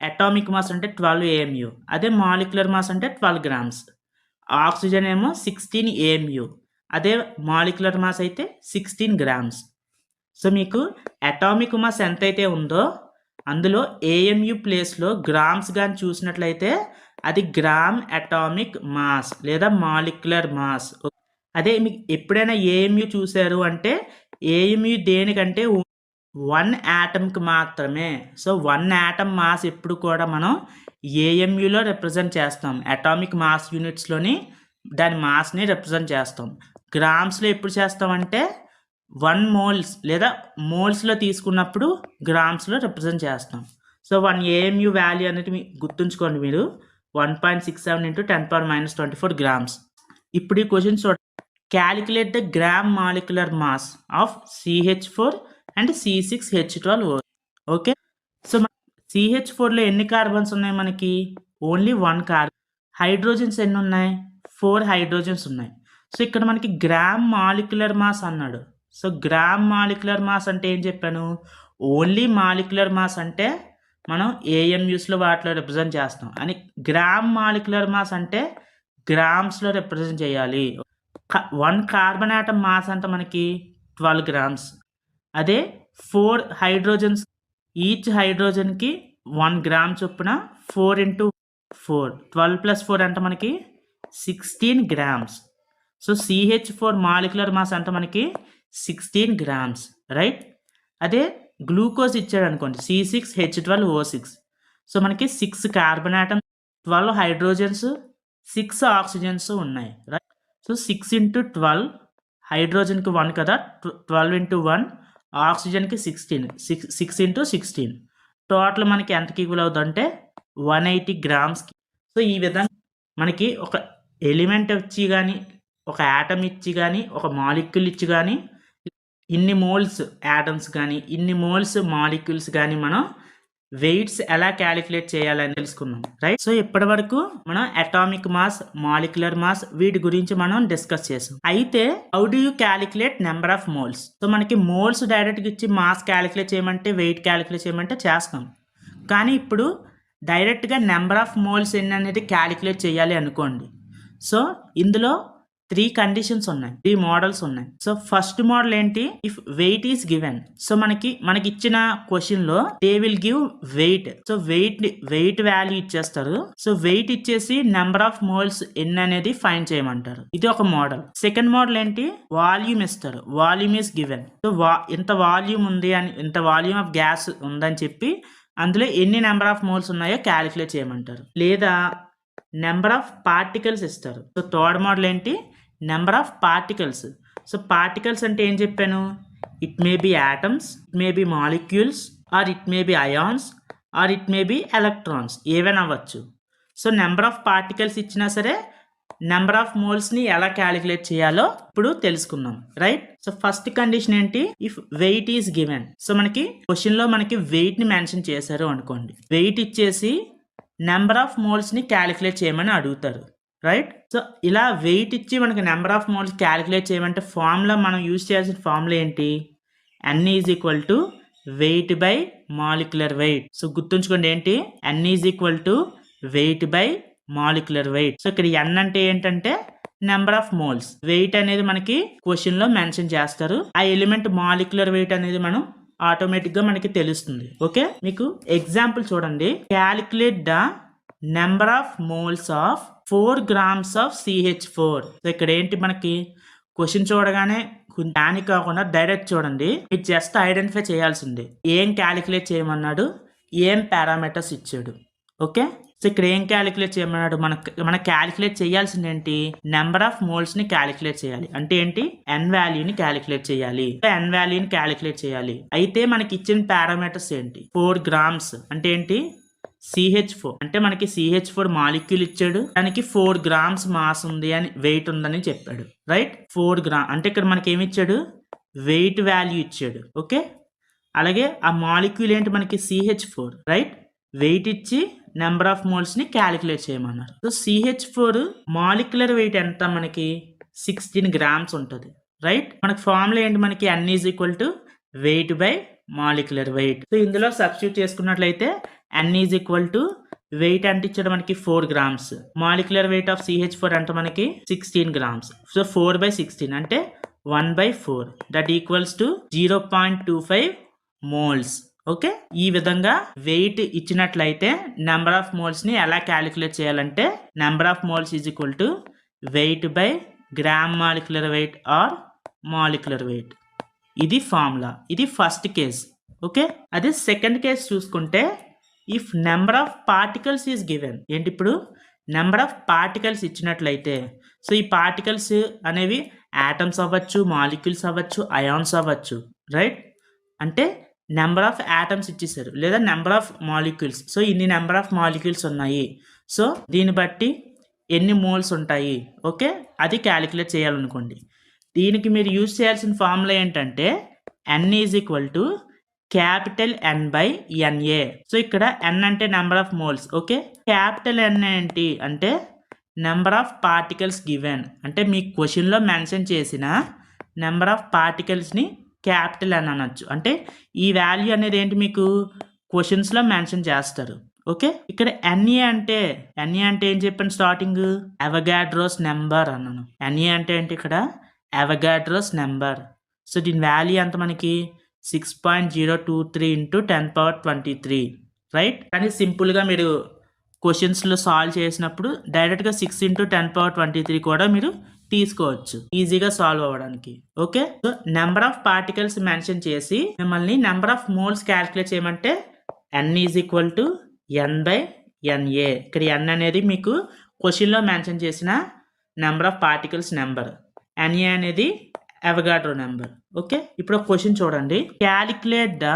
అటామిక్ మాస్ అంటే 12 AMU, అదే మాలిక్యులర్ మాస్ అంటే 12 గ్రామ్స్. ఆక్సిజన్ ఏమో 16 AMU, అదే మాలిక్యులర్ మాస్ అయితే 16 గ్రామ్స్. సో మీకు అటామిక్ మాస్ ఎంతైతే ఉందో అందులో AMU ప్లేస్లో గ్రామ్స్ కానీ చూసినట్లయితే అది గ్రామ్ అటామిక్ మాస్ లేదా మాలిక్యులర్ మాస్. అదే మీకు ఎప్పుడైనా AMU చూశారు అంటే AMU దేనికంటే 1 యాటమ్కి మాత్రమే. సో 1 యాటమ్ మాస్ ఎప్పుడు కూడా మనం AMUలో రిప్రజెంట్ చేస్తాం. అటామిక్ మాస్ యూనిట్స్లోని దాని మాస్ని రిప్రజెంట్ చేస్తాం. గ్రామ్స్లో ఎప్పుడు చేస్తామంటే 1 మోల్స్ లేదా మోల్స్లో తీసుకున్నప్పుడు గ్రామ్స్లో రిప్రజెంట్ చేస్తాం. సో 1 AMU వాల్యూ అనేది గుర్తుంచుకోండి మీరు 1.67 into 10⁻⁻24 గ్రామ్స్. ఇప్పుడు ఈ క్వశ్చన్ చూడండి. Calculate the gram molecular mass of CH4 and C6H12O. Okay, so CH4లో ఎన్ని కార్బన్స్ ఉన్నాయి మనకి? Only 1 carbon. హైడ్రోజన్స్ ఎన్ని ఉన్నాయి? 4 హైడ్రోజన్స్ ఉన్నాయి. సో ఇక్కడ మనకి గ్రామ్ మాలిక్యులర్ మాస్ అన్నాడు. సో గ్రామ్ మాలిక్యులర్ మాస్ అంటే ఏం చెప్పాను? ఓన్లీ మాలిక్యులర్ మాస్ అంటే మనం AMUస్లో వాటిలో రిప్రజెంట్ చేస్తాం. అని గ్రామ్ మాలిక్యులర్ మాస్ అంటే గ్రామ్స్లో రిప్రజెంట్ చేయాలి. 1 కార్బన్ ఆటమ్ మాస్ అంటే మనకి 12 గ్రామ్స్. అదే 4 హైడ్రోజన్స్, ఈచ్ హైడ్రోజన్కి 1 గ్రామ్ చొప్పున 4 into 4, 12 + 4 అంటే మనకి 16 grams. So CH4 molecular mass అంటే మనకి 16 గ్రామ్స్, రైట్? అదే గ్లూకోజ్ ఇచ్చాడు అనుకోండి, C6H12O6. సో మనకి 6 కార్బన్ ఆటమ్స్, 12 హైడ్రోజన్స్, 6 ఆక్సిజన్స్ ఉన్నాయి, రైట్? సో 6 into 12, హైడ్రోజన్కి 1 కదా, 12 into 1, ఆక్సిజన్కి 16, 6 into 16. టోటల్ మనకి ఎంతకి ఈక్వల్ అవుతుందంటే 180 గ్రామ్స్కి. సో ఈ విధంగా మనకి ఒక ఎలిమెంట్ ఇచ్చి కానీ, ఒక యాటమ్ ఇచ్చి కానీ, ఒక మాలిక్యూల్ ఇచ్చి కానీ, ఇన్ని మోల్స్ యాటమ్స్ కానీ, ఇన్ని మోల్స్ మాలిక్యూల్స్ కానీ మనం వెయిట్స్ ఎలా క్యాలిక్యులేట్ చేయాలని తెలుసుకున్నాం, రైట్? సో ఇప్పటి వరకు మనం అటామిక్ మాస్, మాలిక్యులర్ మాస్ వీటి గురించి మనం డిస్కస్ చేసాం. అయితే how do you calculate number of moles? So మనకి మోల్స్ డైరెక్ట్గా ఇచ్చి మాస్ క్యాలిక్యులేట్ చేయమంటే, వెయిట్ క్యాలిక్యులేట్ చేయమంటే చేస్తాం. కానీ ఇప్పుడు డైరెక్ట్గా నెంబర్ ఆఫ్ మోల్స్ ఎన్ని అనేది క్యాలిక్యులేట్ చేయాలి అనుకోండి. సో ఇందులో 3 కండిషన్స్ ఉన్నాయి, 3 మోడల్స్ ఉన్నాయి. సో ఫస్ట్ మోడల్ ఏంటి? If weight is given. So మనకి ఇచ్చిన క్వశ్చన్ లో they will give weight. So weight value ఇచ్చేస్తారు. సో వెయిట్ ఇచ్చేసి నెంబర్ ఆఫ్ మోల్స్ ఎన్ని అనేది ఫైండ్ చేయమంటారు. ఇది ఒక మోడల్. సెకండ్ మోడల్ ఏంటి? వాల్యూమ్ ఇస్తారు. Volume is given. సో ఇంత వాల్యూమ్ ఉంది అని, ఇంత వాల్యూమ్ ఆఫ్ గ్యాస్ ఉందని చెప్పి అందులో ఎన్ని నెంబర్ ఆఫ్ మోల్స్ ఉన్నాయో క్యాలిక్యులేట్ చేయమంటారు. లేదా నెంబర్ ఆఫ్ పార్టికల్స్ ఇస్తారు. సో థర్డ్ మోడల్ ఏంటి? Number of particles. So particles అంటే ఏం చెప్పాను? It may be atoms, it may be molecules, or it may be ions, or it may be electrons, ఏవైనా అవ్వచ్చు. సో నెంబర్ ఆఫ్ పార్టికల్స్ ఇచ్చినా సరే number of మోల్స్ని ఎలా calculate చేయాలో ఇప్పుడు తెలుసుకుందాం, రైట్? సో ఫస్ట్ కండిషన్ ఏంటి? If weight is given. So మనకి క్వశ్చన్లో మనకి వెయిట్ని మెన్షన్ చేశారు అనుకోండి. వెయిట్ ఇచ్చేసి నెంబర్ ఆఫ్ మోల్స్ని క్యాలిక్యులేట్ చేయమని అడుగుతారు, రైట్? సో ఇలా వెయిట్ ఇచ్చి మనకి నెంబర్ ఆఫ్ మోల్స్ క్యాలిక్యులేట్ చేయమంటే ఫార్ములా మనం యూజ్ చేయాల్సిన ఫార్ములా ఏంటి? N = weight by molecular weight. So గుర్తుంచుకోండి ఏంటి? N = weight by molecular weight. So ఇక్కడ N అంటే ఏంటంటే నెంబర్ ఆఫ్ మోల్స్. వెయిట్ అనేది మనకి క్వశ్చన్ లో మెన్షన్ చేస్తారు. ఆ ఎలిమెంట్ మాలిక్యులర్ వెయిట్ అనేది మనం ఆటోమేటిక్ గా మనకి తెలుస్తుంది. ఓకే, మీకు ఎగ్జాంపుల్ చూడండి. Calculate the number of moles of 4 grams of CH4. So ఇక్కడ ఏంటి? మనకి క్వశ్చన్ చూడగానే దానికి కాకుండా డైరెక్ట్ చూడండి. ఇది జస్ట్ ఐడెంటిఫై చేయాల్సిందే. ఏం క్యాలిక్యులేట్ చేయమన్నాడు, ఏం పారామీటర్స్ ఇచ్చాడు. ఓకే, సో ఇక్కడ ఏం క్యాలిక్యులేట్ చేయమన్నాడు? మన క్యాలిక్యులేట్ చేయాల్సింది ఏంటి? నెంబర్ ఆఫ్ మోల్స్ ని క్యాలిక్యులేట్ చేయాలి. అంటే ఏంటి? N వాల్యూని క్యాలిక్యులేట్ చేయాలి. N వాల్యూని క్యాలిక్యులేట్ చేయాలి. అయితే మనకి ఇచ్చిన పారామీటర్స్ ఏంటి? 4 grams అంటే ఏంటి? CH4 అంటే మనకి CH4 మాలిక్యూల్ ఇచ్చాడు. దానికి 4 grams మాస్ ఉంది అని, వెయిట్ ఉందని చెప్పాడు, రైట్? 4 grams అంటే ఇక్కడ మనకి ఏమి ఇచ్చాడు? వెయిట్ వాల్యూ ఇచ్చాడు. ఓకే, అలాగే ఆ మాలిక్యూల్ ఏంటి? మనకి CH4, రైట్? వెయిట్ ఇచ్చి నెంబర్ ఆఫ్ మోల్స్ ని క్యాలిక్యులేట్ చేయమన్నారు. సో CH4 మాలిక్యులర్ వెయిట్ ఎంత? మనకి 16 grams ఉంటుంది, రైట్? మనకి ఫార్ములా ఏంటి? మనకి N = weight by molecular weight. So ఇందులో సబ్స్టిట్యూట్ చేసుకున్నట్లయితే N = వెయిట్ అంటే ఇచ్చాడు మనకి 4 grams. Molecular weight of CH4 అంటే మనకి 16 grams. సో 4/16 అంటే 1/4. That equals to 0.25 moles. Okay, ఈ విధంగా వెయిట్ ఇచ్చినట్లయితే నెంబర్ ఆఫ్ మోల్స్ ని ఎలా క్యాలిక్యులేట్ చేయాలంటే number of moles = weight by gram molecular weight or molecular weight. ఇది ఫార్ములా. ఇది ఫస్ట్ కేస్. ఓకే, అదే సెకండ్ కేస్ చూసుకుంటే if number of particles is given. ఏంటి? ఇప్పుడు నెంబర్ ఆఫ్ పార్టికల్స్ ఇచ్చినట్లయితే, సో ఈ పార్టికల్స్ అనేవి యాటమ్స్ అవ్వచ్చు, మాలిక్యూల్స్ అవ్వచ్చు, అయాన్స్ అవ్వచ్చు, రైట్? అంటే నెంబర్ ఆఫ్ యాటమ్స్ ఇచ్చేసారు లేదా నెంబర్ ఆఫ్ మాలిక్యూల్స్. సో ఇన్ని నెంబర్ ఆఫ్ మాలిక్యూల్స్ ఉన్నాయి, సో దీన్ని బట్టి ఎన్ని మోల్స్ ఉంటాయి, ఓకే, అది క్యాలిక్యులేట్ చేయాలనుకోండి. దీనికి మీరు యూజ్ చేయాల్సిన ఫార్ములా ఏంటంటే n is equal to capital N by NA. So ఇక్కడ n అంటే number of moles, okay. Capital N ఏంటి అంటే నెంబర్ ఆఫ్ పార్టికల్స్ గివెన్, అంటే మీ క్వశ్చన్లో మెన్షన్ చేసిన నెంబర్ ఆఫ్ పార్టికల్స్ని క్యాపిటల్ N అనొచ్చు. అంటే ఈ వాల్యూ అనేది ఏంటి మీకు క్వశ్చన్స్లో మెన్షన్ చేస్తారు, ఓకే. ఇక్కడ NA అంటే ఏం చెప్పాను స్టార్టింగ్, అవగాడ్రోస్ నెంబర్ అన్నాను. NA అంటే ఏంటి ఇక్కడ అవగాడ్రోస్ నెంబర్. సో దీని వాల్యూ ఎంత మనకి 6.023 ఇంటూ 10^23, రైట్? కానీ సింపుల్గా మీరు క్వశ్చన్స్లో సాల్వ్ చేసినప్పుడు డైరెక్ట్గా 6 ఇంటూ 10^23 కూడా మీరు తీసుకోవచ్చు ఈజీగా సాల్వ్ అవ్వడానికి, okay. So number of particles mention చేసి మిమ్మల్ని నెంబర్ ఆఫ్ మోల్స్ క్యాలిక్యులేట్ చేయమంటే n is equal to n by NA. ఇక్కడ n అనేది మీకు క్వశ్చన్లో మెన్షన్ చేసిన number of particles number, NA అనేది అవగాడ్రో నెంబర్, ఓకే. ఇప్పుడు ఒక క్వశ్చన్ చూడండి, calculate the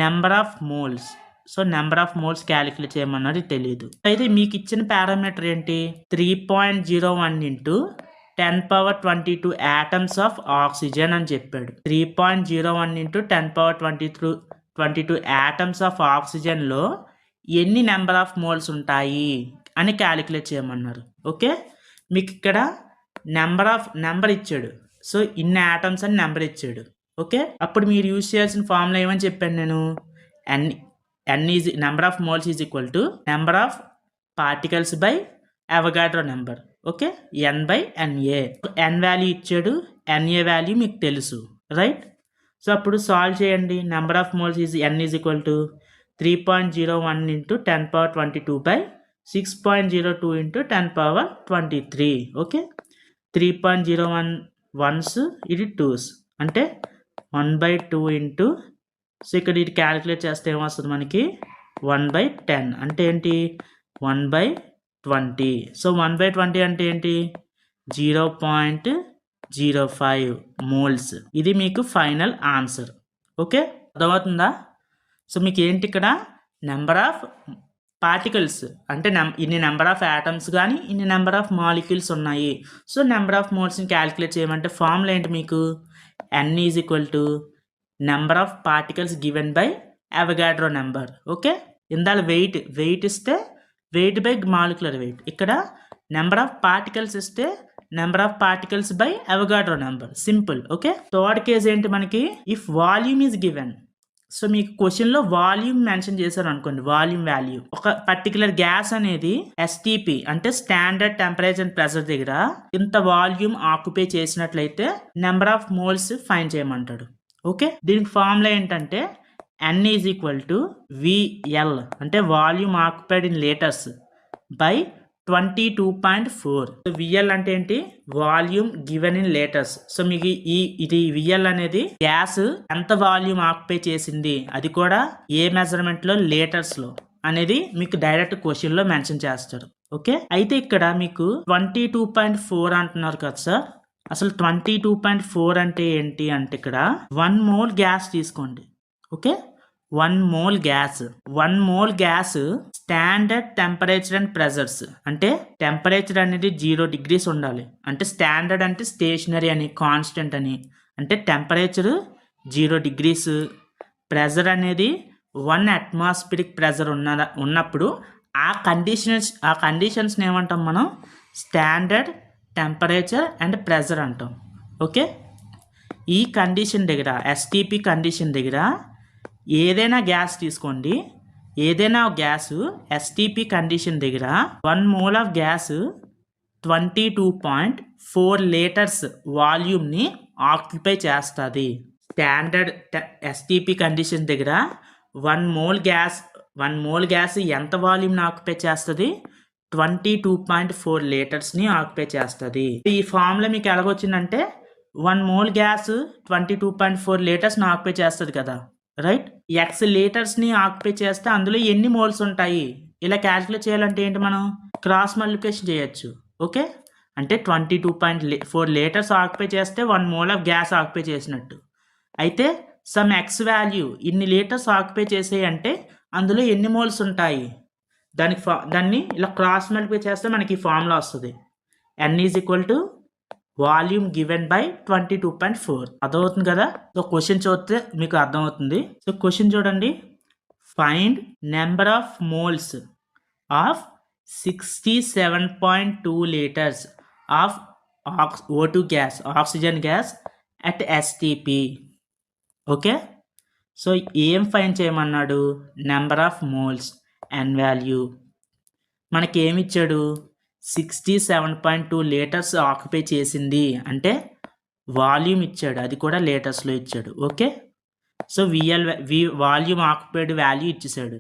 number of moles. So number of moles calculate చేయమన్నది తెలియదు. అయితే మీకు ఇచ్చిన పారామీటర్ ఏంటి, 3.01 ఇంటూ 10^22 యాటమ్స్ ఆఫ్ ఆక్సిజన్ అని చెప్పాడు. 3.01 ఇంటూ 10^22 యాటమ్స్ ఆఫ్ ఆక్సిజన్లో ఎన్ని నెంబర్ ఆఫ్ మోల్స్ ఉంటాయి అని క్యాలిక్యులేట్ చేయమన్నారు, ఓకే. మీకు ఇక్కడ నెంబర్ ఇచ్చాడు, సో ఇన్ని యాటమ్స్ అని నెంబర్ ఇచ్చాడు, ఓకే. అప్పుడు మీరు యూజ్ చేయాల్సిన ఫార్ములా ఏమని చెప్పాను నేను, n is number of moles is equal to number of particles by Avogadro number, okay, n by NA. n value ఇచ్చాడు, NA వాల్యూ మీకు తెలుసు, రైట్? సో అప్పుడు సాల్వ్ చేయండి. Number of moles is n is equal to 3.01 into 10^22 by 6.02 into 10^23, okay. 3.01 once, ఇది 2s, అంటే 1/2 into, so ఇక్కడ ఇది calculate చేస్తే ఏమొస్తుంది మనకి 1/10, అంటే ఏంటి 1/20. సో 1/20 అంటే ఏంటి 0.05 మోల్స్. ఇది మీకు ఫైనల్ ఆన్సర్, ఓకే. అర్థమవుతుందా? సో మీకు ఏంటి ఇక్కడ నెంబర్ ఆఫ్ పార్టికల్స్ అంటే ఇన్ని నెంబర్ ఆఫ్ యాటమ్స్ కానీ ఇన్ని నెంబర్ ఆఫ్ మాలిక్యూల్స్ ఉన్నాయి. సో నెంబర్ ఆఫ్ మోల్స్ని క్యాలిక్యులేట్ చేయమంటే ఫార్ములా ఏంటి మీకు, n is equal to number of particles given by Avogadro number, okay. ఇందాల వెయిట్ ఇస్తే వెయిట్ బై మాలిక్యులర్ వెయిట్, ఇక్కడ నెంబర్ ఆఫ్ పార్టికల్స్ ఇస్తే number of particles by Avogadro number, simple, okay. Third case ఏంటి మనకి, if volume is given. So మీకు క్వశ్చన్లో volume mention చేశారు అనుకోండి, వాల్యూమ్ వాల్యూ, ఒక పర్టికులర్ గ్యాస్ అనేది STP అంటే స్టాండర్డ్ టెంపరేచర్ అండ్ ప్రెషర్ దగ్గర ఇంత వాల్యూమ్ ఆక్యుపై చేసినట్లయితే నెంబర్ ఆఫ్ మోల్స్ ఫైండ్ చేయమంటాడు, ఓకే. దీనికి ఫార్ములా ఏంటంటే n is equal to VL అంటే volume occupied in litres by 22.4. So VL అంటే ఏంటి, volume given in litres. So మీకు ఇది VL అనేది గ్యాస్ ఎంత వాల్యూమ్ ఆక్యుపై చేసింది, అది కూడా ఏ మెజర్మెంట్ లో, లీటర్స్ లో అనేది మీకు డైరెక్ట్ క్వశ్చన్ లో మెన్షన్ చేస్తారు, ఓకే. అయితే ఇక్కడ మీకు 22.4 అంటున్నారు కదా సార్, అసలు 22.4 అంటే ఏంటి అంటే ఇక్కడ 1 మోల్ గ్యాస్ తీసుకోండి, okay. 1 mole gas standard temperature and pressures, అంటే టెంపరేచర్ అనేది 0 degrees ఉండాలి, అంటే స్టాండర్డ్ అంటే స్టేషనరీ అని, కాన్స్టెంట్ అని, అంటే టెంపరేచర్ 0 degrees, ప్రెజర్ అనేది 1 atmospheric ప్రెజర్ ఉన్నప్పుడు ఆ కండిషన్స్ని ఏమంటాం మనం, స్టాండర్డ్ టెంపరేచర్ అండ్ ప్రెజర్ అంటాం, ఓకే. ఈ కండిషన్ దగ్గర STP కండిషన్ దగ్గర ఏదైనా గ్యాస్ తీసుకోండి, ఏదైనా గ్యాస్ STP కండిషన్ దగ్గర 1 mole ఆఫ్ గ్యాస్ 22.4 లీటర్స్ వాల్యూమ్ని ఆక్యుపై చేస్తుంది. స్టాండర్డ్ STP కండిషన్ దగ్గర 1 mole గ్యాస్ ఎంత వాల్యూమ్ని ఆక్యుపై చేస్తుంది, 22.4 లీటర్స్ని ఆక్యుపై చేస్తుంది. ఈ ఫార్ములా మీకు ఎలాగొచ్చిందంటే 1 mole గ్యాస్ 22.4 లీటర్స్ని ఆక్యుపై చేస్తుంది కదా, రైట్. X లీటర్స్ని ఆక్యుపై చేస్తే అందులో ఎన్ని మోల్స్ ఉంటాయి ఇలా క్యాలిక్యులేట్ చేయాలంటే ఏంటి, మనం క్రాస్ మల్టిప్లికేషన్ చేయొచ్చు, ఓకే. అంటే 22.4 లీటర్స్ ఆక్యుపై చేస్తే 1 మోల్ ఆఫ్ గ్యాస్ ఆక్యుపై చేసినట్టు. అయితే సమ్ ఎక్స్ వాల్యూ ఇన్ని లీటర్స్ ఆక్యుపై చేసాయి అంటే అందులో ఎన్ని మోల్స్ ఉంటాయి, దాన్ని ఇలా క్రాస్ మల్టిప్లై చేస్తే మనకి ఈ ఫార్ములా వస్తుంది. n is equal to volume given by 22.4. అర్థమవుతుంది కదా. సో క్వశ్చన్ చూస్తే మీకు అర్థమవుతుంది. సో క్వశ్చన్ చూడండి. Find number of moles of 67.2 litres of O2 gas, oxygen gas at STP. Okay, so ఏం ఫైండ్ చేయమన్నాడు? Number of moles, n value. మనకి ఏమి ఇచ్చాడు? 67.2 లీటర్స్ ఆక్యుపై చేసింది అంటే వాల్యూమ్ ఇచ్చాడు, అది కూడా లీటర్స్లో ఇచ్చాడు. Okay, so volume occupied value ఇచ్చేసాడు.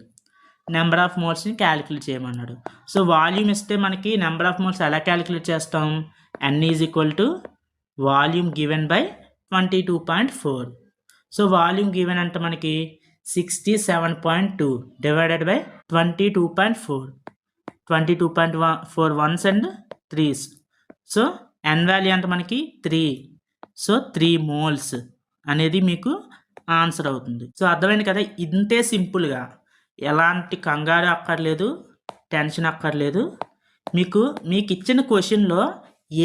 నెంబర్ ఆఫ్ మోల్స్ని క్యాలిక్యులేట్ చేయమన్నాడు. సో వాల్యూమ్ ఇస్తే మనకి నెంబర్ ఆఫ్ మోల్స్ ఎలా క్యాలిక్యులేట్ చేస్తాం? n is equal to volume given by 22.4. So volume given అంటే మనకి 67.2 divided by 22.4. 22.4 once and threes. So n value అంటే మనకి 3. సో 3 మోల్స్ అనేది మీకు ఆన్సర్ అవుతుంది. సో అర్థమైంది కదా. ఇంతే సింపుల్గా, ఎలాంటి కంగారు అక్కర్లేదు, టెన్షన్ అక్కర్లేదు. మీకు ఇచ్చిన క్వశ్చన్లో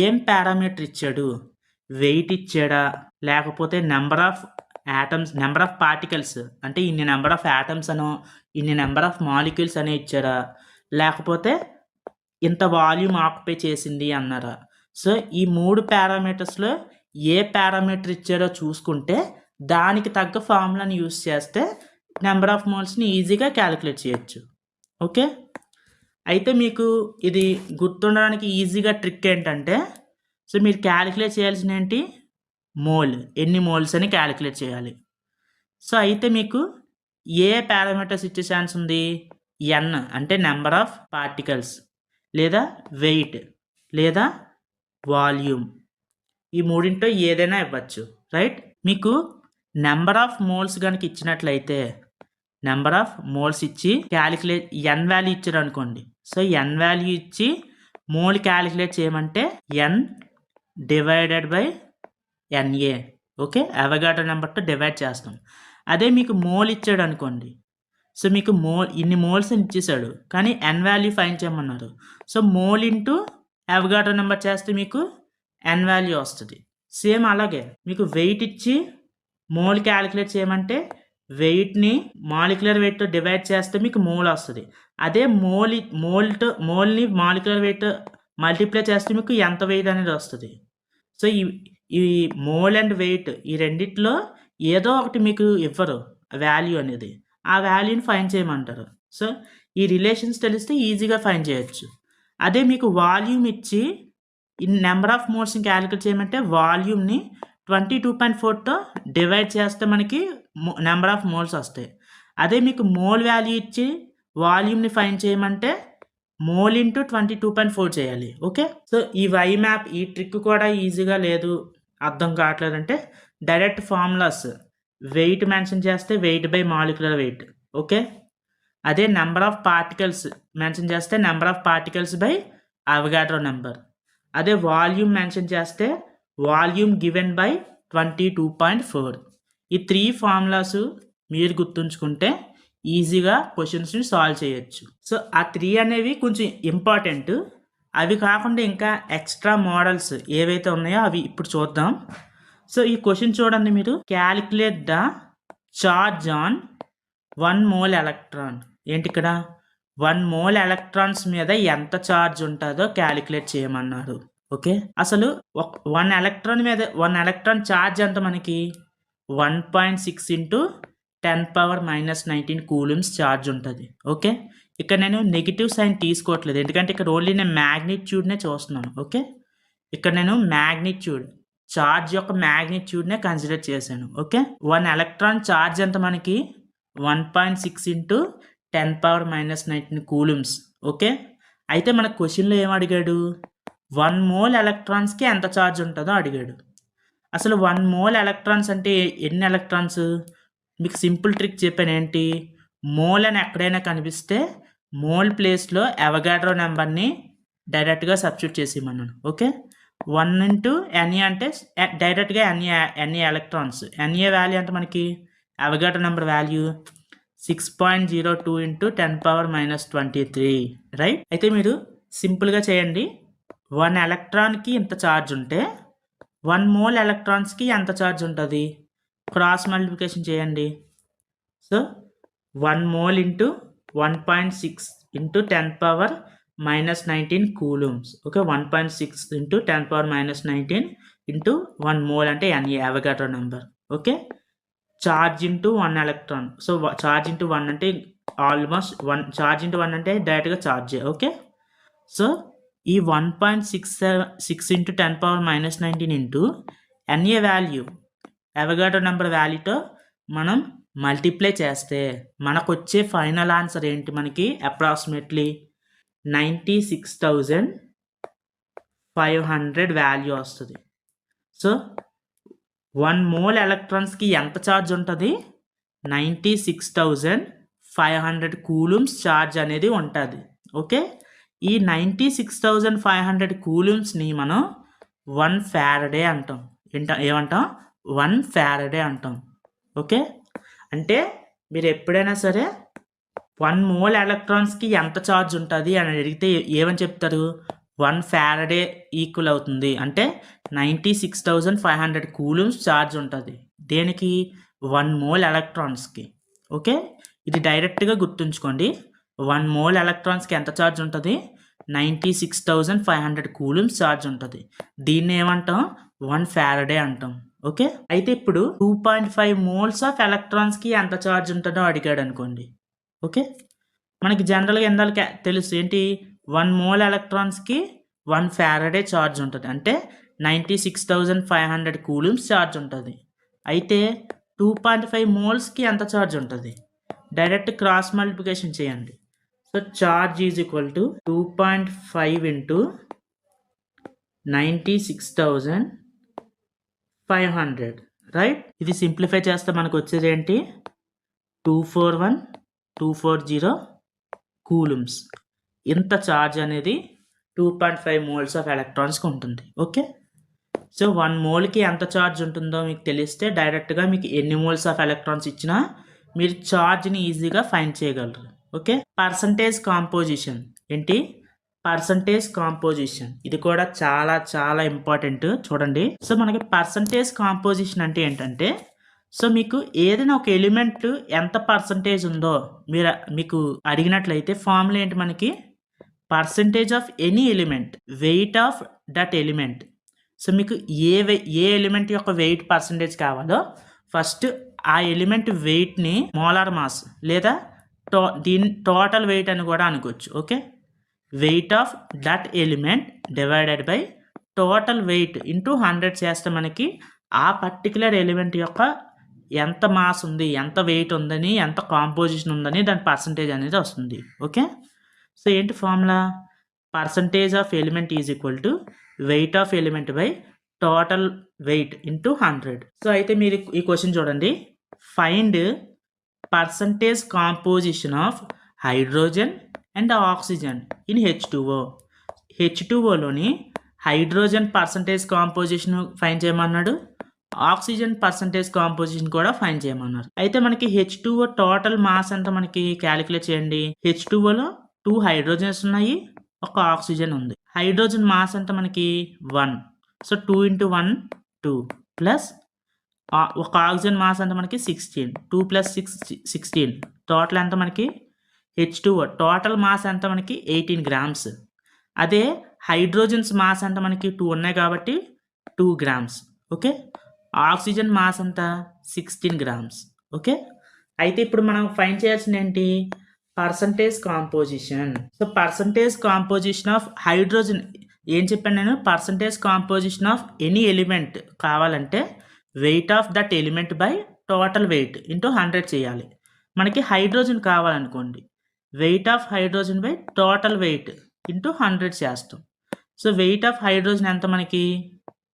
ఏం పారామీటర్ ఇచ్చాడు? వెయిట్ ఇచ్చాడా, లేకపోతే number of atoms, number of particles అంటే ఇన్ని నెంబర్ ఆఫ్ యాటమ్స్ అనో ఇన్ని నెంబర్ ఆఫ్ మాలిక్యూల్స్ అనే ఇచ్చాడా, లేకపోతే ఇంత వాల్యూమ్ ఆక్యుపై చేసింది అన్నారా? సో ఈ 3 పారామీటర్స్లో ఏ పారామీటర్ ఇచ్చారో చూసుకుంటే దానికి తగ్గ ఫార్ములాని యూస్ చేస్తే నెంబర్ ఆఫ్ మోల్స్ని ఈజీగా క్యాలిక్యులేట్ చేయొచ్చు. ఓకే, అయితే మీకు ఇది గుర్తుండడానికి ఈజీగా ట్రిక్ ఏంటంటే, సో మీరు క్యాలిక్యులేట్ చేయాల్సిన ఏంటి? మోల్, ఎన్ని మోల్స్ అని క్యాలిక్యులేట్ చేయాలి. సో అయితే మీకు ఏ పారామీటర్స్ ఇచ్చే ఛాన్స్ ఉంది? n అంటే నెంబర్ ఆఫ్ పార్టికల్స్, లేదా వెయిట్, లేదా వాల్యూమ్. ఈ మూడింటిలో ఏదైనా ఇవ్వచ్చు, రైట్? మీకు నెంబర్ ఆఫ్ మోల్స్ కనుక ఇచ్చినట్లయితే, నెంబర్ ఆఫ్ మోల్స్ ఇచ్చి క్యాలిక్యులేట్ n వాల్యూ ఇచ్చారు అనుకోండి. సో n వాల్యూ ఇచ్చి మోల్ క్యాలిక్యులేట్ చేయమంటే n divided by Na. Okay, Avogadro నెంబర్తో డివైడ్ చేస్తాం. అదే మీకు మోల్ ఇచ్చాడు అనుకోండి, సో మీకు ఇన్ని మోల్స్ అని ఇచ్చేసాడు, కానీ n వాల్యూ ఫైండ్ చేయమన్నారు. So mole into Avogadro number చేస్తే మీకు n వాల్యూ వస్తుంది. సేమ్ అలాగే మీకు వెయిట్ ఇచ్చి మోల్ క్యాలిక్యులేట్ చేయమంటే వెయిట్ని మాలిక్యులర్ వెయిట్తో డివైడ్ చేస్తే మీకు మోల్ వస్తుంది. అదే మోల్ని మాలిక్యులర్ వెయిట్ మల్టిప్లై చేస్తే మీకు ఎంత వెయిట్ అనేది వస్తుంది. సో ఈ మోల్ అండ్ వెయిట్ ఈ రెండిట్లో ఏదో ఒకటి మీకు ఇవ్వరు వాల్యూ అనేది, ఆ వాల్యూని ఫైండ్ చేయమంటారు. సో ఈ రిలేషన్స్ తెలిస్తే ఈజీగా ఫైండ్ చేయొచ్చు. అదే మీకు వాల్యూమ్ ఇచ్చి ఈ నెంబర్ ఆఫ్ మోల్స్ని క్యాలిక్యులేట్ చేయమంటే వాల్యూమ్ని 22.4తో డివైడ్ చేస్తే మనకి నెంబర్ ఆఫ్ మోల్స్ వస్తాయి. అదే మీకు మోల్ వాల్యూ ఇచ్చి వాల్యూమ్ని ఫైండ్ చేయమంటే మోల్ ఇంటూ 22.4 చేయాలి. ఓకే, సో ఈ వై మ్యాప్, ఈ ట్రిక్ కూడా ఈజీగా లేదు, అర్థం కావట్లేదంటే డైరెక్ట్ ఫార్ములాస్. వెయిట్ మెన్షన్ చేస్తే wait by molecular wait. Okay, అదే నెంబర్ ఆఫ్ పార్టికల్స్ మెన్షన్ చేస్తే number of particles by Avogadro number. అదే వాల్యూమ్ మెన్షన్ చేస్తే వాల్యూమ్ గివెన్ బై 22.4. ఈ 3 ఫార్ములాస్ మీరు గుర్తుంచుకుంటే ఈజీగా క్వశ్చన్స్ని సాల్వ్ చేయొచ్చు. సో ఆ 3 అనేవి కొంచెం ఇంపార్టెంట్. అవి కాకుండా ఇంకా ఎక్స్ట్రా మోడల్స్ ఏవైతే ఉన్నాయో అవి ఇప్పుడు చూద్దాం. సో ఈ క్వశ్చన్ చూడండి మీరు. Calculate the charge on 1 mole electron. ఏంటి ఇక్కడ 1 మోల్ ఎలక్ట్రాన్స్ మీద ఎంత ఛార్జ్ ఉంటుందో క్యాలిక్యులేట్ చేయమన్నారు. ఓకే, అసలు 1 ఎలక్ట్రాన్ మీద 1 ఎలక్ట్రాన్ ఛార్జ్ ఎంత మనకి 1.6 ఇంటూ 10⁻⁻19 కూలమ్స్ ఛార్జ్ ఉంటుంది. ఓకే, ఇక్కడ నేను నెగిటివ్ సైన్ తీసుకోవట్లేదు, ఎందుకంటే ఇక్కడ ఓన్లీ నేను మ్యాగ్నిట్యూడ్నే చూస్తున్నాను. ఓకే, ఇక్కడ నేను ఛార్జ్ యొక్క మ్యాగ్నిట్యూడ్నే కన్సిడర్ చేశాను. ఓకే, 1 ఎలక్ట్రాన్ ఛార్జ్ ఎంత మనకి 1.6 ఇంటూ 10⁻⁻19 కూలమ్స్. ఓకే, అయితే మన క్వశ్చన్లో ఏం అడిగాడు? 1 మోల్ ఎలక్ట్రాన్స్కి ఎంత ఛార్జ్ ఉంటుందో అడిగాడు. అసలు 1 మోల్ ఎలక్ట్రాన్స్ అంటే ఎన్ని ఎలక్ట్రాన్స్? మీకు సింపుల్ ట్రిక్ చెప్పాను. ఏంటి? మోల్ అని ఎక్కడైనా కనిపిస్తే మోల్ ప్లేస్లో అవగాడ్రో నెంబర్ని డైరెక్ట్గా సబ్స్టిట్యూట్ చేసేయమన్నాను. ఓకే, 1 ఇంటూ ఎన్ఏ అంటే డైరెక్ట్గా ఎన్ఏ ఎలక్ట్రాన్స్. ఎన్ఏ వాల్యూ అంటే మనకి Avogadro number value 6.02 into 10⁻⁻23 right. అయితే మీరు సింపుల్గా చేయండి. 1 ఎలక్ట్రాన్కి ఇంత ఛార్జ్ ఉంటే 1 మోల్ ఎలక్ట్రాన్స్కి ఎంత ఛార్జ్ ఉంటుంది? క్రాస్ మల్టిప్లికేషన్ చేయండి. So 1 mole into 1.6 into 10⁻⁻19 coulombs. Okay, 1.6 into 10⁻⁻19 into 1 mole అంటే NA Avogadro number. Okay, charge into 1 electron. So charge into 1 అంటే ఆల్మోస్ట్ 1 ఛార్జ్ ఇంటూ 1 అంటే డైరెక్ట్గా ఛార్జే. ఓకే, సో ఈ 1.6 into 10⁻⁻19 into NA value Avogadro number వాల్యూతో మనం multiply చేస్తే మనకు వచ్చే ఫైనల్ ఆన్సర్ ఏంటి? మనకి అప్రాక్సిమేట్లీ 96,500 వాల్యూ వస్తుంది. సో 1 మోల్ ఎలక్ట్రాన్స్కి ఎంత ఛార్జ్ ఉంటుంది? 96,500 కూలూమ్స్ ఛార్జ్ అనేది ఉంటుంది. ఓకే, ఈ 96,500 కూలూమ్స్ని మనం 1 ఫారడే అంటాం. ఏమంటాం? 1 ఫారడే అంటాం. ఓకే, అంటే మీరు ఎప్పుడైనా సరే 1 మోల్ ఎలక్ట్రాన్స్కి ఎంత ఛార్జ్ ఉంటుంది అని అడిగితే ఏమని చెప్తారు? 1 ఫారడే ఈక్వల్ అవుతుంది అంటే 96,500 కూలూమ్స్ ఛార్జ్ ఉంటుంది. దేనికి? 1 మోల్ ఎలక్ట్రాన్స్కి. ఓకే, ఇది డైరెక్ట్గా గుర్తుంచుకోండి. 1 మోల్ ఎలక్ట్రాన్స్కి ఎంత ఛార్జ్ ఉంటుంది? 96,500 కూలూమ్స్ ఛార్జ్ ఉంటుంది. దీన్ని ఏమంటాం? 1 ఫారడే అంటాం. ఓకే, అయితే ఇప్పుడు 2.5 మోల్స్ ఆఫ్ ఎలక్ట్రాన్స్కి ఎంత ఛార్జ్ ఉంటుందో అడిగాడు అనుకోండి. ఓకే, మనకి జనరల్గా ఎందాక తెలుసు ఏంటి? 1 మోల్ ఎలక్ట్రాన్స్కి 1 ఫారడే ఛార్జ్ ఉంటుంది అంటే 96,500 కూలూమ్స్ ఛార్జ్ ఉంటుంది. అయితే 2.5 మోల్స్కి ఎంత ఛార్జ్ ఉంటుంది? డైరెక్ట్ క్రాస్ మల్టిప్లికేషన్ చేయండి. So charge is equal to 2.5 into 96,500 right. ఇది సింప్లిఫై చేస్తే మనకు వచ్చేది ఏంటి? 241,240 కూలూమ్స్. ఇంత ఛార్జ్ అనేది 2.5 మోల్స్ ఆఫ్ ఎలక్ట్రాన్స్కి ఉంటుంది. ఓకే, సో 1 మోల్కి ఎంత ఛార్జ్ ఉంటుందో మీకు తెలిస్తే డైరెక్ట్గా మీకు ఎన్ని మోల్స్ ఆఫ్ ఎలక్ట్రాన్స్ ఇచ్చినా మీరు ఛార్జ్ని ఈజీగా ఫైండ్ చేయగలరు. ఓకే, పర్సంటేజ్ కాంపోజిషన్ ఏంటి? పర్సంటేజ్ కాంపోజిషన్ ఇది కూడా చాలా చాలా ఇంపార్టెంట్. చూడండి, సో మనకి పర్సంటేజ్ కాంపోజిషన్ అంటే ఏంటంటే, సో మీకు ఏదైనా ఒక ఎలిమెంట్ ఎంత పర్సంటేజ్ ఉందో మీకు అడిగినట్లయితే ఫార్ములా ఏంటి? మనకి percentage of any element, wait of that element. So మీకు ఏ ఎలిమెంట్ యొక్క వెయిట్ పర్సంటేజ్ కావాలో ఫస్ట్ ఆ ఎలిమెంట్ వెయిట్ని మోలార్ మాస్ లేదా దీని టోటల్ వెయిట్ అని కూడా అనుకోవచ్చు. Okay, wait of that element divided by total weight into 100 చేస్తే మనకి ఆ పర్టికులర్ ఎలిమెంట్ యొక్క ఎంత మాస్ ఉంది, ఎంత వెయిట్ ఉందని, ఎంత కాంపోజిషన్ ఉందని దాని పర్సంటేజ్ అనేది వస్తుంది. ఓకే, సో ఏంటి formula? Percentage of element is equal to weight of element by total weight into 100. So అయితే మీరు ఈ క్వశ్చన్ చూడండి. Find percentage composition of hydrogen and oxygen in H2O. H2Oలోని హైడ్రోజన్ పర్సంటేజ్ కాంపోజిషన్ ఫైండ్ చేయమన్నాడు, oxygen percentage composition కూడా find చేయమన్నారు. అయితే మనకి H2O టోటల్ మాస్ ఎంత మనకి క్యాలిక్యులేట్ చేయండి. H2Oలో 2 హైడ్రోజన్స్ ఉన్నాయి, ఒక ఆక్సిజన్ ఉంది. హైడ్రోజన్ మాస్ ఎంత మనకి 1. సో 2 ఇంటూ 1 2 ప్లస్ ఒక ఆక్సిజన్ మాస్ ఎంత మనకి 16. 2 ప్లస్ 6 16. టోటల్ ఎంత మనకి H2O టోటల్ మాస్ ఎంత మనకి 18 గ్రామ్స్. అదే హైడ్రోజన్స్ మాస్ ఎంత మనకి 2 ఉన్నాయి కాబట్టి 2 గ్రామ్స్. ఓకే, ఆక్సిజన్ మాస్ అంత 16 గ్రామ్స్. ఓకే, అయితే ఇప్పుడు మనం ఫైండ్ చేయాల్సింది ఏంటి? Percentage composition. So percentage composition of hydrogen ఏం చెప్పాను నేను? Percentage composition of any element కావాలంటే weight of that element by total weight into 100 చేయాలి. మనకి హైడ్రోజన్ కావాలనుకోండి, weight of hydrogen by total weight into 100 చేస్తాం. సో వెయిట్ ఆఫ్ హైడ్రోజన్ ఎంత మనకి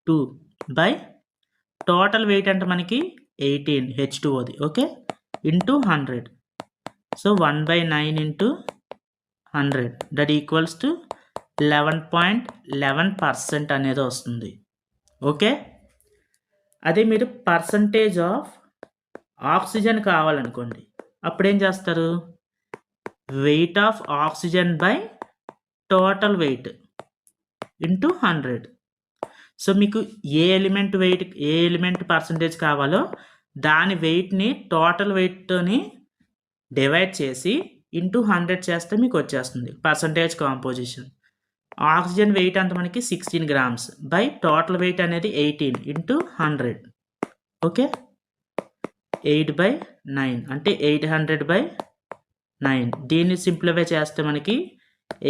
2 బై టోటల్ వెయిట్ అంటే మనకి 18 H2Oది. Okay, into 100. So 1/9 into 100 that equals to 11.11% అనేది వస్తుంది. ఓకే, అదే మీరు పర్సంటేజ్ ఆఫ్ ఆక్సిజన్ కావాలనుకోండి, అప్పుడేం చేస్తారు, weight of oxygen by total weight into 100. So మీకు ఏ ఎలిమెంట్ పర్సంటేజ్ కావాలో దాని వెయిట్ని టోటల్ వెయిట్తోని డివైడ్ చేసి ఇంటూ 100 చేస్తే మీకు వచ్చేస్తుంది పర్సంటేజ్ కాంపోజిషన్. ఆక్సిజన్ వెయిట్ అంత మనకి 16 grams బై టోటల్ వెయిట్ అనేది 18 ఇంటూ 100. ఓకే, 8/9 అంటే 800/9. దీన్ని సింప్లిఫై చేస్తే మనకి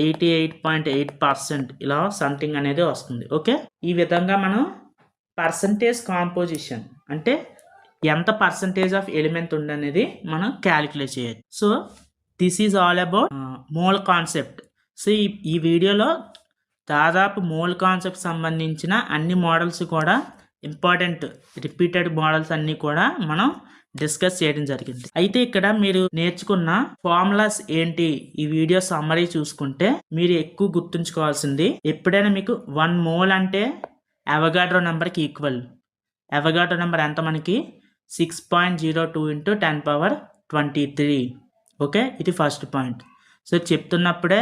88.8% ఇలా సంథింగ్ అనేది వస్తుంది. ఓకే, ఈ విధంగా మనం పర్సంటేజ్ కాంపోజిషన్ అంటే ఎంత పర్సంటేజ్ ఆఫ్ ఎలిమెంట్ ఉందనేది మనం క్యాలిక్యులేట్ చేయొచ్చు. So this is all about mole concept. So ఈ వీడియోలో దాదాపు మోల్ కాన్సెప్ట్ సంబంధించిన అన్ని మోడల్స్ కూడా ఇంపార్టెంట్ రిపీటెడ్ మోడల్స్ అన్నీ కూడా మనం డిస్కస్ చేయడం జరిగింది. అయితే ఇక్కడ మీరు నేర్చుకున్న ఫార్ములాస్ ఏంటి, ఈ వీడియో సమ్మరీ చూసుకుంటే మీరు ఎక్కువ గుర్తుంచుకోవాల్సింది, ఎప్పుడైనా మీకు 1 mole అంటే అవగాడ్రో నెంబర్కి ఈక్వల్. అవగాడ్రో నెంబర్ ఎంత మనకి 6.02 × 10^23. ఓకే, ఇది ఫస్ట్ పాయింట్. సో చెప్తున్నప్పుడే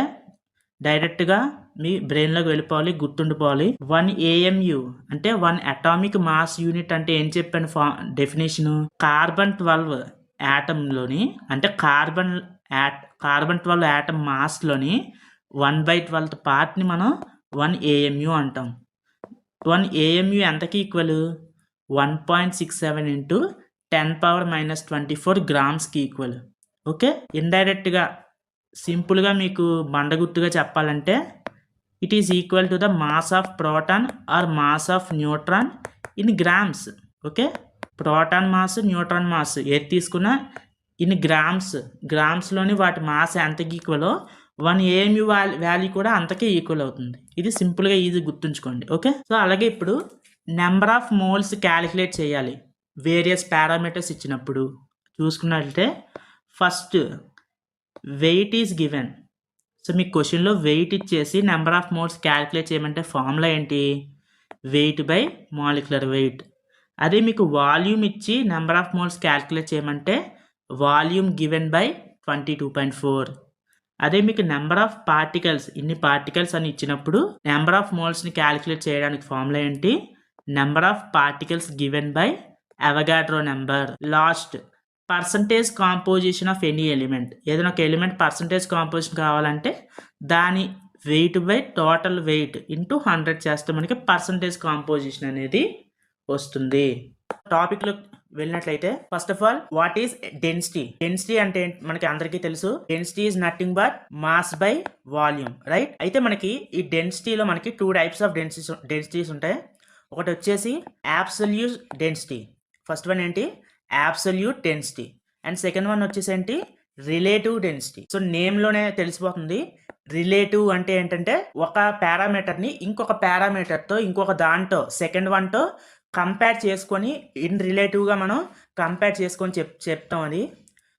డైరెక్ట్గా మీ బ్రెయిన్లోకి వెళ్ళిపోవాలి, గుర్తుండిపోవాలి. 1 AMU అంటే 1 అటామిక్ మాస్ యూనిట్ అంటే ఏం చెప్పాను డెఫినేషను, కార్బన్ 12 యాటంలోని అంటే కార్బన్ 12 యాటమ్ మాస్లోని 1/12th పార్ట్ని మనం 1 AMU అంటాం. 1 AMU ఎంతకి ఈక్వల్, 1.67 × 10^-24 grams ఈక్వల్. ఓకే, ఇండైరెక్ట్గా సింపుల్గా మీకు బండగుర్తుగా చెప్పాలంటే it is equal to the mass of proton or mass of neutron in grams. Okay, proton mass neutron mass ఏది తీసుకున్నా ఇన్ గ్రామ్స్లోని వాటి మాస్ ఎంతకి ఈక్వలో 1 AMU వాల్యూ కూడా అంతకే ఈక్వల్ అవుతుంది. ఇది సింపుల్గా ఈజీ గుర్తుంచుకోండి. ఓకే, సో అలాగే ఇప్పుడు నెంబర్ ఆఫ్ మోల్స్ క్యాలిక్యులేట్ చేయాలి వేరియస్ పారామీటర్స్ ఇచ్చినప్పుడు. చూసుకున్నట్లయితే first weight is given. So మీకు క్వశ్చన్లో వెయిట్ ఇచ్చేసి నెంబర్ ఆఫ్ మోల్స్ క్యాలిక్యులేట్ చేయమంటే ఫార్ములా ఏంటి, వెయిట్ బై మాలిక్యులర్ వెయిట్. అదే మీకు వాల్యూమ్ ఇచ్చి నెంబర్ ఆఫ్ మోల్స్ క్యాలిక్యులేట్ చేయమంటే వాల్యూమ్ గివెన్ బై 22.4. అదే మీకు నెంబర్ ఆఫ్ పార్టికల్స్ ఇన్ని పార్టికల్స్ అని ఇచ్చినప్పుడు నెంబర్ ఆఫ్ మోల్స్ని క్యాలిక్యులేట్ చేయడానికి ఫార్ములా ఏంటి, number of particles given by Avogadro number. Loss percentage composition of any element. ఏదైనా ఒక ఎలిమెంట్ పర్సంటేజ్ కాంపోజిషన్ కావాలంటే దాని weight by total weight into 100 చేస్తే మనకి పర్సంటేజ్ కాంపోజిషన్ అనేది వస్తుంది. టాపిక్లో వెళ్ళినట్లయితే first of all what is density. Density అంటే మనకి అందరికీ తెలుసు, density is nothing but mass by volume, right. అయితే మనకి ఈ డెన్సిటీలో మనకి 2 types ఆఫ్ డెన్సిటీస్ ఉంటాయి. ఒకటి వచ్చేసి అబ్సల్యూట్ డెన్సిటీ, ఫస్ట్ వన్ ఏంటి absolute density, and second one వచ్చేసి ఏంటి రిలేటివ్ డెన్సిటీ. సో నేమ్లోనే తెలిసిపోతుంది. రిలేటివ్ అంటే ఏంటంటే ఒక పారామీటర్ని ఇంకొక పారామీటర్తో ఇంకొక దాంతో సెకండ్ వన్తో కంపేర్ చేసుకొని ఇన్ రిలేటివ్గా మనం కంపేర్ చేసుకొని చెప్తాం అది.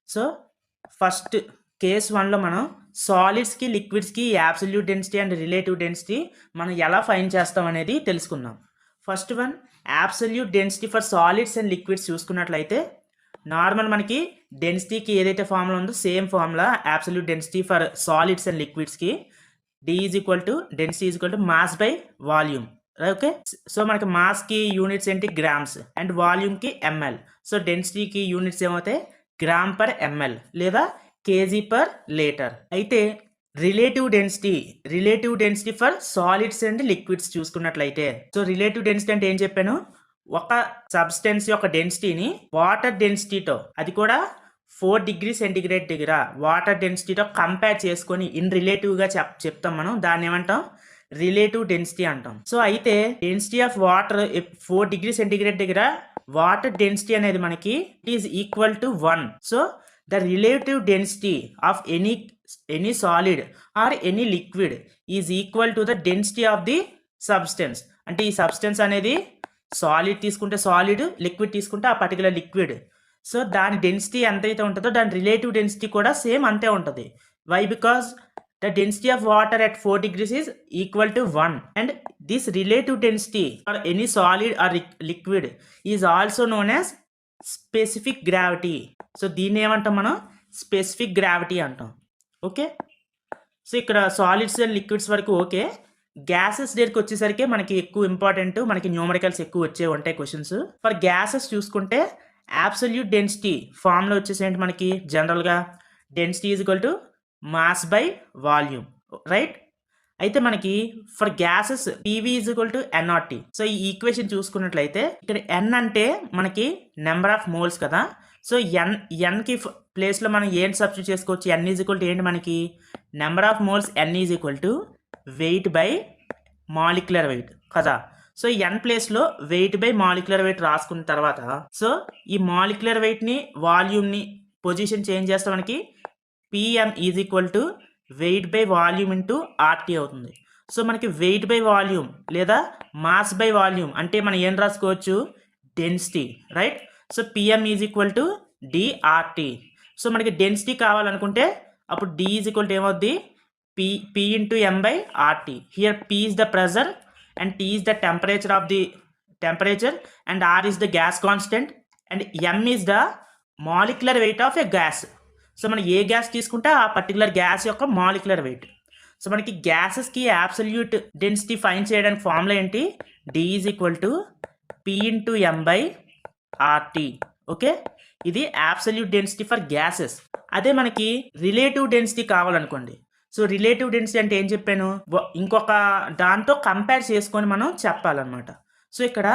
సో ఫస్ట్ కేస్ 1లో మనం సాలిడ్స్కి లిక్విడ్స్కి absolute density and relative density మనం ఎలా ఫైండ్ చేస్తాం అనేది తెలుసుకుందాం. First one absolute density for solids and liquids చూసుకున్నట్లయితే నార్మల్ మనకి డెన్సిటీకి ఏదైతే ఫార్ములా ఉందో same formula absolute density for solids and లిక్విడ్స్కి density is equal to mass by volume. Okay, so మనకి మాస్కి యూనిట్స్ ఏంటి గ్రామ్స్ అండ్ వాల్యూమ్కి ml. సో డెన్సిటీకి యూనిట్స్ ఏమవుతాయి g/ml లేదా kg/L. అయితే relative density for solids and liquids చూసుకున్నట్లయితే, సో రిలేటివ్ డెన్సిటీ అంటే ఏం చెప్పాను, ఒక సబ్స్టెన్స్ యొక్క డెన్సిటీని వాటర్ డెన్సిటీతో, అది కూడా 4 degrees centigrade దగ్గర వాటర్ డెన్సిటీతో కంపేర్ చేసుకొని ఇన్ రిలేటివ్గా చెప్తాం మనం. దాన్ని ఏమంటాం రిలేటివ్ డెన్సిటీ అంటాం. సో అయితే density of water 4 degrees centigrade దగ్గర వాటర్ డెన్సిటీ అనేది మనకి it is equal to 1. So the relative density of any solid or any liquid is equal to the density of the substance. అంటే ఈ substance అనేది solid తీసుకుంటే solid, liquid తీసుకుంటే ఆ particular liquid. So దాని density ఎంతైతే ఉంటుందో దాని రిలేటివ్ డెన్సిటీ కూడా సేమ్ అంతే ఉంటుంది. Why? Because the density of water at 4 degrees is equal to 1, and this relative density for any solid or liquid is also known as specific gravity. So దీన్ని ఏమంటాం మనం specific gravity అంటాం. Okay, so ఇక్కడ solids and liquids వరకు okay. Gases దగ్గరికి వచ్చేసరికి మనకి ఎక్కువ ఇంపార్టెంట్, మనకి న్యూమరికల్స్ ఎక్కువ వచ్చే ఉంటాయి క్వశ్చన్స్. ఫర్ గ్యాసెస్ చూసుకుంటే అబ్సల్యూట్ డెన్సిటీ ఫార్ములా వచ్చేసి ఏంటి మనకి జనరల్గా density is equal to mass by volume, right? అయితే మనకి for gases PV is equal to NRT. So ఈ ఈక్వేషన్ చూసుకున్నట్లయితే ఇక్కడ ఎన్ అంటే మనకి నెంబర్ ఆఫ్ మోల్స్ కదా. సో ఎన్కి ప్లేస్లో మనం ఏంటి సబ్స్టిట్యూట్ చేసుకోవచ్చు? ఎన్ ఈజ్ ఈక్వల్ టు ఏంటి మనకి number of moles, n is equal to weight by molecular weight కదా. సో ఎన్ ప్లేస్లో వెయిట్ బై మాలిక్యులర్ వెయిట్ రాసుకున్న తర్వాత సో ఈ మాలిక్యులర్ వెయిట్ని వాల్యూమ్ని పొజిషన్ చేంజ్ చేస్తే మనకి PM is equal to weight by volume into RT అవుతుంది. సో మనకి వెయిట్ బై వాల్యూమ్ లేదా మాస్ బై వాల్యూమ్ అంటే మనం ఏం రాసుకోవచ్చు? Density, right? So PM is equal to DRT. So మనకి డెన్సిటీ కావాలనుకుంటే అప్పుడు డి ఈజ్ ఈక్వల్ టు ఏమవుద్ది? P into M by RT. Here P is the pressure and T is the temperature of the temperature and R is the gas constant and M is the molecular weight of a gas. So మనం ఏ gas తీసుకుంటే ఆ particular gas యొక్క molecular weight. So మనకి గ్యాసెస్కి absolute density find చేయడానికి formula ఏంటి? D is equal to P into M by RT. Okay, ఇది అబ్సల్యూట్ డెన్సిటీ ఫర్ గ్యాసెస్. అదే మనకి రిలేటివ్ డెన్సిటీ కావాలనుకోండి. సో రిలేటివ్ డెన్సిటీ అంటే ఏం చెప్పాను? ఇంకొక దాంతో కంపేర్ చేసుకొని మనం చెప్పాలన్నమాట. సో ఇక్కడ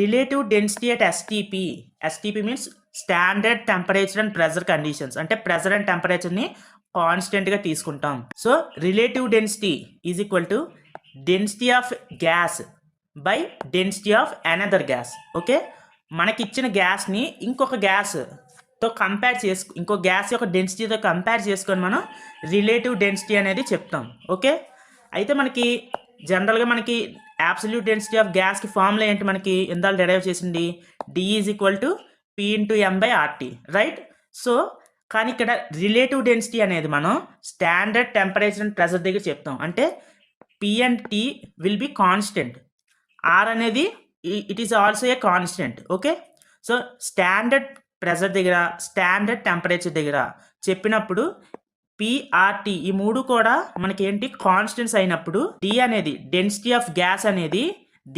relative density at STP. STP means standard temperature and pressure conditions. అంటే ప్రెజర్ అండ్ టెంపరేచర్ని కాన్స్టెంట్గా తీసుకుంటాం. So relative density is equal to density of gas by density of another gas. Okay, మనకిచ్చిన గ్యాస్ని ఇంకొక గ్యాస్తో కంపేర్ ఇంకో గ్యాస్ యొక్క డెన్సిటీతో కంపేర్ చేసుకొని మనం రిలేటివ్ డెన్సిటీ అనేది చెప్తాం. ఓకే, అయితే మనకి జనరల్గా మనకి అబ్సల్యూట్ డెన్సిటీ ఆఫ్ గ్యాస్కి ఫార్ములా ఏంటి? మనకి ఇందాక డెరైవ్ చేసింది D is equal to P into M by RT, right? So కానీ ఇక్కడ రిలేటివ్ డెన్సిటీ అనేది మనం స్టాండర్డ్ టెంపరేచర్ అండ్ ప్రెజర్ దగ్గర చెప్తాం. అంటే P and T will be constant, R అనేది it is also a constant. Okay, so standard pressure దగ్గర standard temperature దగ్గర చెప్పినప్పుడు పిఆర్టీ ఈ మూడు కూడా మనకి ఏంటి? కాన్స్టెంట్స్ అయినప్పుడు డి అనేది డెన్సిటీ ఆఫ్ గ్యాస్ అనేది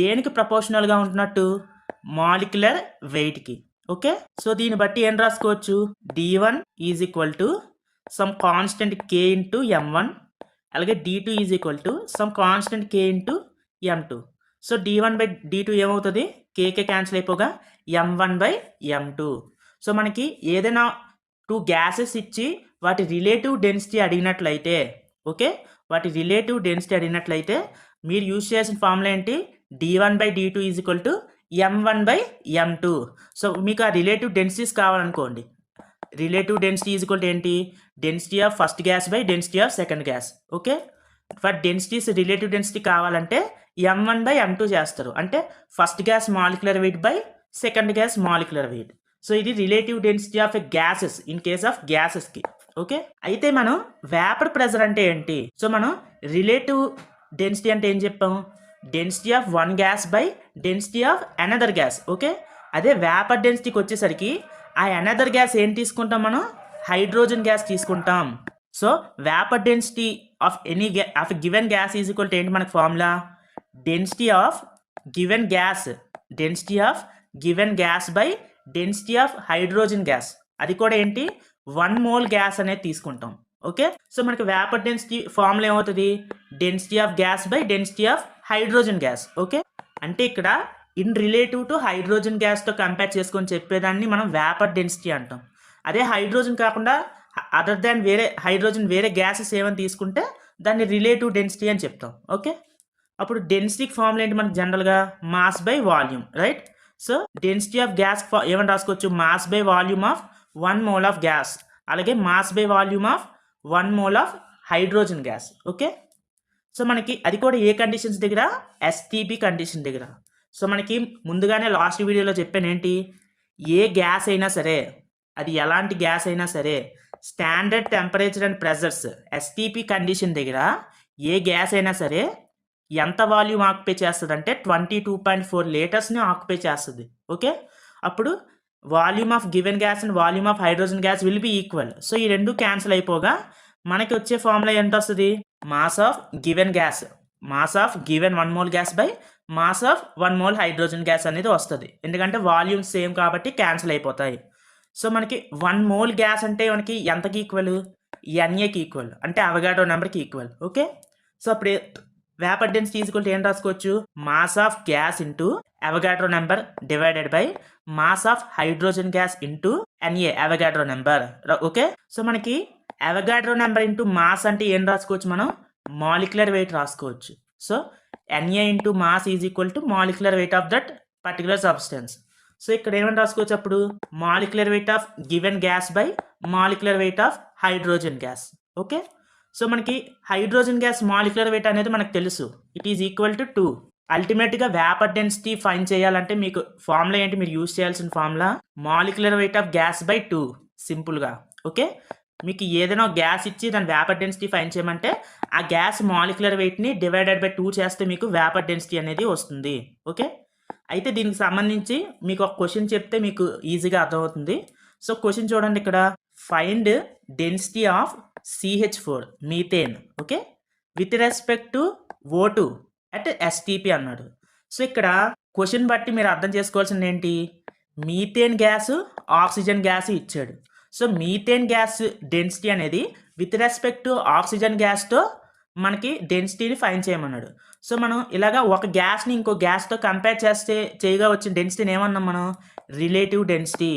దేనికి ప్రపోర్షనల్గా ఉంటున్నట్టు? మాలిక్యులర్ వెయిట్కి. ఓకే, సో దీన్ని బట్టి ఏం రాసుకోవచ్చు? D1 is equal to some constant K into M1, అలాగే D2 is equal to some constant K into M2. So D1 by D2 ఏమవుతుంది? కేకే క్యాన్సిల్ అయిపోగా M1 బై M2. సో మనకి ఏదైనా 2 గ్యాసెస్ ఇచ్చి వాటి రిలేటివ్ డెన్సిటీ అడిగినట్లయితే, okay, వాటి relative density అడిగినట్లయితే మీరు యూజ్ చేసిన ఫార్ములా ఏంటి? D1 by D2 is equal to M1 by M2. So మీకు ఆ రిలేటివ్ డెన్సిటీస్ కావాలనుకోండి, relative density is equal to ఏంటి? Density of first gas by density of second gas. Okay, for densities relative density కావాలంటే M1 by M2 చేస్తారు. అంటే first gas molecular weight by second gas molecular weight. So ఇది relative density of a gases in case of గ్యాసెస్కి. Okay, అయితే మనం vapour pressure అంటే ఏంటి? So మనం రిలేటివ్ డెన్సిటీ అంటే ఏం చెప్పాం? Density of one gas by density of another gas. Okay, అదే వేపర్ డెన్సిటీకి వచ్చేసరికి ఆ అనదర్ గ్యాస్ ఏం తీసుకుంటాం మనం? హైడ్రోజన్ గ్యాస్ తీసుకుంటాం. So vapour density of any of given gas is equal to ఏంటి మనకు formula? Density of given gas, density of given gas by density of hydrogen gas. అది కూడా ఏంటి? 1 మోల్ గ్యాస్ అనేది తీసుకుంటాం. ఓకే, సో మనకి vapour density formula ఏమవుతుంది? Density of gas by density of hydrogen gas. Okay, అంటే ఇక్కడ ఇన్ రిలేటివ్ టు హైడ్రోజన్ గ్యాస్తో కంపేర్ చేసుకొని చెప్పేదాన్ని మనం వేపర్ డెన్సిటీ అంటాం. అదే హైడ్రోజన్ కాకుండా అదర్ దాన్ వేరే హైడ్రోజన్ వేరే గ్యాసెస్ ఏమైనా తీసుకుంటే దాన్ని రిలేటివ్ డెన్సిటీ అని చెప్తాం. ఓకే, అప్పుడు డెన్సిటీకి ఫార్ములా ఏంటి మనకి? జనరల్గా mass by volume, right? So density of gas ఏమని రాసుకోవచ్చు? Mass by volume of 1 mole of gas, అలాగే mass by volume of 1 mole of hydrogen gas. Okay, so మనకి అది కూడా ఏ కండిషన్స్ దగ్గర? ఎస్టీపీ కండిషన్ దగ్గర. సో మనకి ముందుగానే లాస్ట్ వీడియోలో చెప్పాను ఏంటి? ఏ గ్యాస్ అయినా సరే, అది ఎలాంటి గ్యాస్ అయినా సరే, standard temperature and pressures STP condition దగ్గర ఏ గ్యాస్ అయినా సరే ఎంత వాల్యూమ్ ఆక్యుపై చేస్తుంది అంటే 22.4 లీటర్స్ని ఆక్యుపై చేస్తుంది. ఓకే, అప్పుడు volume of given gas and volume of hydrogen gas will be equal. So ఈ రెండు క్యాన్సిల్ అయిపోగా మనకి వచ్చే ఫార్ములా ఎంత వస్తుంది? Mass of given gas, mass of given 1 mole gas by mass of 1 mole hydrogen gas అనేది వస్తుంది. ఎందుకంటే వాల్యూమ్ సేమ్ కాబట్టి క్యాన్సిల్ అయిపోతాయి. సో మనకి 1 మోల్ గ్యాస్ అంటే మనకి ఎంతకి ఈక్వల్? ఎన్ఏకి ఈక్వల్, అంటే అవగాడ్రో నెంబర్కి ఈక్వల్. ఓకే, సో అప్పుడు వేపర్ డెన్సిటీ ఈక్వల్ టు ఏం రాసుకోవచ్చు? Mass of gas into Avogadro number divided by mass of hydrogen gas into NA Avogadro number. Okay, so మనకి అవగాడ్రో నెంబర్ ఇంటూ మాస్ అంటే ఏం రాసుకోవచ్చు మనం? మాలిక్యులర్ వెయిట్ రాసుకోవచ్చు. So NA into mass is equal to molecular weight of that particular substance. So ఇక్కడ ఏమని రాసుకోవచ్చు అప్పుడు? Molecular weight of given gas by molecular weight of hydrogen gas. Okay, so మనకి హైడ్రోజన్ గ్యాస్ మాలిక్యులర్ వెయిట్ అనేది మనకు తెలుసు, it is equal to 2. అల్టిమేట్గా vapour density find చేయాలంటే మీకు ఫార్ములా ఏంటి? మీరు యూజ్ చేయాల్సిన formula molecular weight of gas by 2 సింపుల్గా. ఓకే, మీకు ఏదైనా గ్యాస్ ఇచ్చి దాని వేపర్ డెన్సిటీ ఫైండ్ చేయమంటే ఆ గ్యాస్ మాలిక్యులర్ వెయిట్ని డివైడెడ్ బై 2 చేస్తే మీకు వేపర్ డెన్సిటీ అనేది వస్తుంది. ఓకే, అయితే దీనికి సంబంధించి మీకు ఒక క్వశ్చన్ చెప్తే మీకు ఈజీగా అర్థమవుతుంది. సో క్వశ్చన్ చూడండి, ఇక్కడ find density of CH4 methane, okay, with respect to O2 at STP అన్నాడు. సో ఇక్కడ క్వశ్చన్ బట్టి మీరు అర్థం చేసుకోవాల్సింది ఏంటి? మీథేన్ గ్యాస్, ఆక్సిజన్ గ్యాస్ ఇచ్చాడు. సో మీథేన్ గ్యాస్ డెన్సిటీ అనేది విత్ రెస్పెక్ట్ టు ఆక్సిజన్ గ్యాస్తో మనకి డెన్సిటీని ఫైండ్ చేయమన్నాడు. సో మనం ఇలాగా ఒక గ్యాస్ని ఇంకో గ్యాస్తో కంపేర్ చేస్తే చేయగా వచ్చిన డెన్సిటీని ఏమన్నాం మనం? రిలేటివ్ డెన్సిటీ,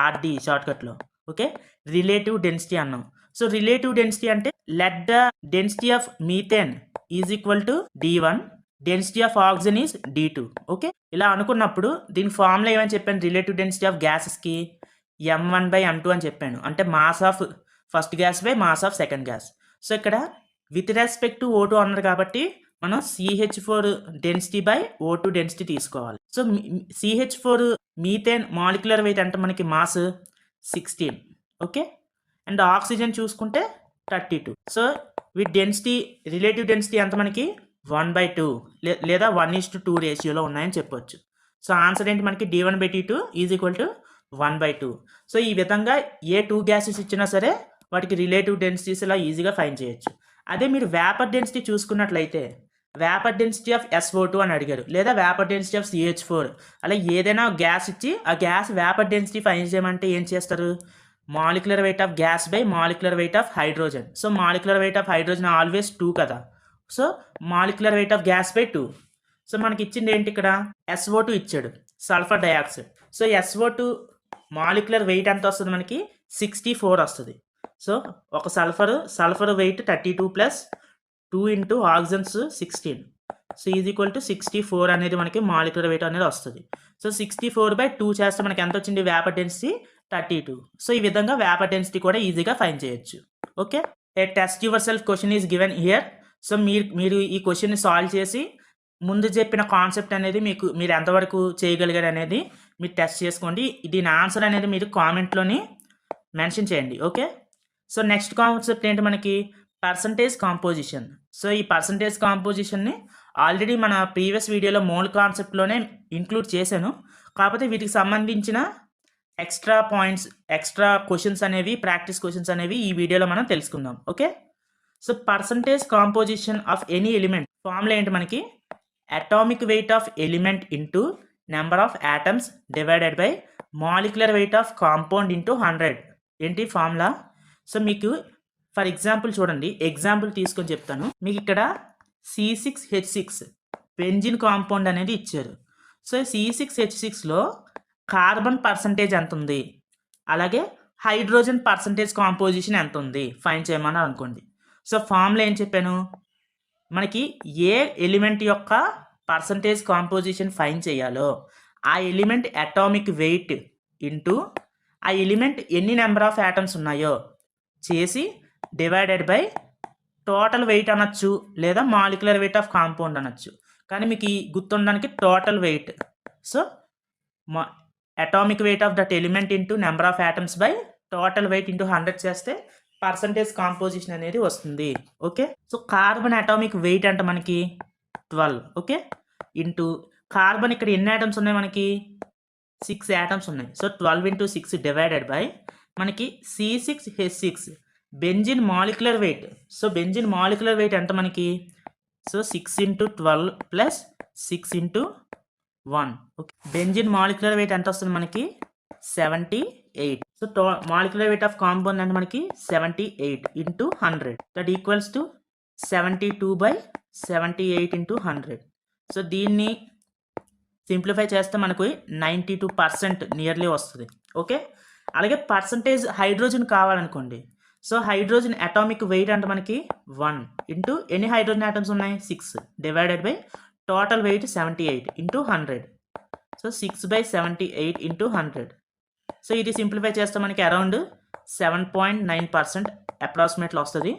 ఆర్డి షార్ట్కట్లో. ఓకే, రిలేటివ్ డెన్సిటీ అన్నాం. సో రిలేటివ్ డెన్సిటీ అంటే let the density of methane is equal to D1, density of oxygen is D2. Okay, ఇలా అనుకున్నప్పుడు దీని ఫార్ములా ఏమని చెప్పాను? రిలేటివ్ డెన్సిటీ ఆఫ్ గ్యాసెస్కి M1 బై M2 అని చెప్పాను, అంటే mass of first gas by mass of second gas. So ఇక్కడ విత్ రెస్పెక్ట్ టు O2 అన్నారు కాబట్టి మనం CH4 density by O2 density తీసుకోవాలి. So CH4 methane molecular weight అంటే మనకి మాస్ 16. ఓకే, అండ్ ఆక్సిజన్ చూసుకుంటే 32. సో వీటి డెన్సిటీ రిలేటివ్ డెన్సిటీ ఎంత మనకి? 1/2 లేదా 1:2 రేషియోలో ఉన్నాయని చెప్పొచ్చు. సో ఆన్సర్ ఏంటి మనకి? D1/T2 is equal to 1/2. So ఈ విధంగా ఏ 2 గ్యాసెస్ ఇచ్చినా సరే వాటికి రిలేటివ్ డెన్సిటీస్ ఇలా ఈజీగా ఫైండ్ చేయొచ్చు. అదే మీరు వేపర్ డెన్సిటీ చూసుకున్నట్లయితే వేపర్ డెన్సిటీ ఆఫ్ SO2 అని అడిగారు, లేదా వేపర్ డెన్సిటీ ఆఫ్ CH4, అలా ఏదైనా గ్యాస్ ఇచ్చి ఆ గ్యాస్ వేపర్ డెన్సిటీ ఫైండ్ చేయమంటే ఏం చేస్తారు? Molecular weight of gas by molecular weight of hydrogen. So molecular weight of hydrogen always 2 కదా. So molecular weight of gas by 2. So మనకి ఇచ్చింది ఏంటి? ఇక్కడ SO2 ఇచ్చాడు, sulphur dioxide. So SO2 molecular weight ఎంత వస్తుంది మనకి? 64 వస్తుంది. సో ఒక sulphur weight 32 plus 2 into oxygens 16. So is equal to 64 అనేది మనకి మాలిక్యులర్ వెయిట్ అనేది వస్తుంది. సో 64/2 చేస్తే మనకి ఎంత వచ్చింది? Vapour density 32. సో ఈ విధంగా వేపర్ డెన్సిటీ కూడా ఈజీగా ఫైండ్ చేయొచ్చు. Okay, A test yourself question is given here. So మీరు ఈ క్వశ్చన్ని సాల్వ్ చేసి ముందు చెప్పిన కాన్సెప్ట్ అనేది మీరు ఎంతవరకు చేయగలిగారు అనేది మీరు టెస్ట్ చేసుకోండి. దీని ఆన్సర్ అనేది మీరు కామెంట్లోని మెన్షన్ చేయండి. ఓకే, సో నెక్స్ట్ కాన్సెప్ట్ ఏంటి మనకి? Percentage composition. సో ఈ పర్సంటేజ్ కాంపోజిషన్ని ఆల్రెడీ మన ప్రీవియస్ వీడియోలో మోల్ కాన్సెప్ట్లోనే ఇంక్లూడ్ చేశాను. కాకపోతే వీటికి సంబంధించిన ఎక్స్ట్రా పాయింట్స్, ఎక్స్ట్రా క్వశ్చన్స్ అనేవి, ప్రాక్టీస్ క్వశ్చన్స్ అనేవి ఈ వీడియోలో మనం తెలుసుకుందాం. Okay, so percentage composition of any element formula ఏంటి మనకి? Atomic weight of element into number of atoms divided by molecular weight of compound into 100. ఏంటి ఫార్ములా? సో మీకు ఫర్ ఎగ్జాంపుల్ చూడండి, ఎగ్జాంపుల్ తీసుకొని చెప్తాను. మీకు ఇక్కడ C6H6 బెంజిన్ కాంపౌండ్ అనేది ఇచ్చారు. సో C6H6లో కార్బన్ పర్సంటేజ్ ఎంత ఉంది, అలాగే హైడ్రోజన్ పర్సంటేజ్ కాంపోజిషన్ ఎంత ఉంది ఫైండ్ చేయమని అనుకోండి. సో ఫార్ములా ఏం చెప్పాను? మనకి ఏ ఎలిమెంట్ యొక్క పర్సంటేజ్ కాంపోజిషన్ ఫైండ్ చేయాలో ఆ ఎలిమెంట్ అటామిక్ వెయిట్ ఇంటూ ఆ ఎలిమెంట్ ఎన్ని నెంబర్ ఆఫ్ యాటమ్స్ ఉన్నాయో చేసి డివైడెడ్ బై టోటల్ వెయిట్ అనొచ్చు, లేదా మాలిక్యులర్ వెయిట్ ఆఫ్ కాంపౌండ్ అనొచ్చు. కానీ మీకు ఈ గుర్తుండడానికి total weight. So atomic weight of that element into number of atoms by total weight into 100 చేస్తే పర్సంటేజ్ కాంపోజిషన్ అనేది వస్తుంది. Okay, so carbon atomic weight అంటే మనకి 12. ఓకే, ఇంటూ కార్బన్ ఇక్కడ ఎన్ని ఆటమ్స్ ఉన్నాయి మనకి 6 ఆటమ్స్ ఉన్నాయి. సో 12 ఇంటూ 6 డివైడెడ్ బై మనకి C6H6 benzene molecular weight. So benzene molecular weight ఎంత మనకి, so 6 into 12 plus 6 into 1. Okay, benzene molecular weight ఎంత వస్తుంది మనకి 78. So molecular weight of compound అంటే మనకి 78 into 100 that equals to 72/78 into 100. So దీన్ని simplify చేస్తే మనకు 92% నియర్లీ వస్తుంది. ఓకే, అలాగే పర్సంటేజ్ హైడ్రోజన్ కావాలనుకోండి. సో హైడ్రోజన్ అటామిక్ వెయిట్ అంటే మనకి 1 ఇంటూ ఎన్ని హైడ్రోజన్ ఆటమ్స్ ఉన్నాయి 6 divided by total wait 78 into 100. So 6/78 into 100. So ఇది సింప్లిఫై చేస్తే మనకి అరౌండ్ 7.9% అప్రాక్సిమేట్లో వస్తుంది.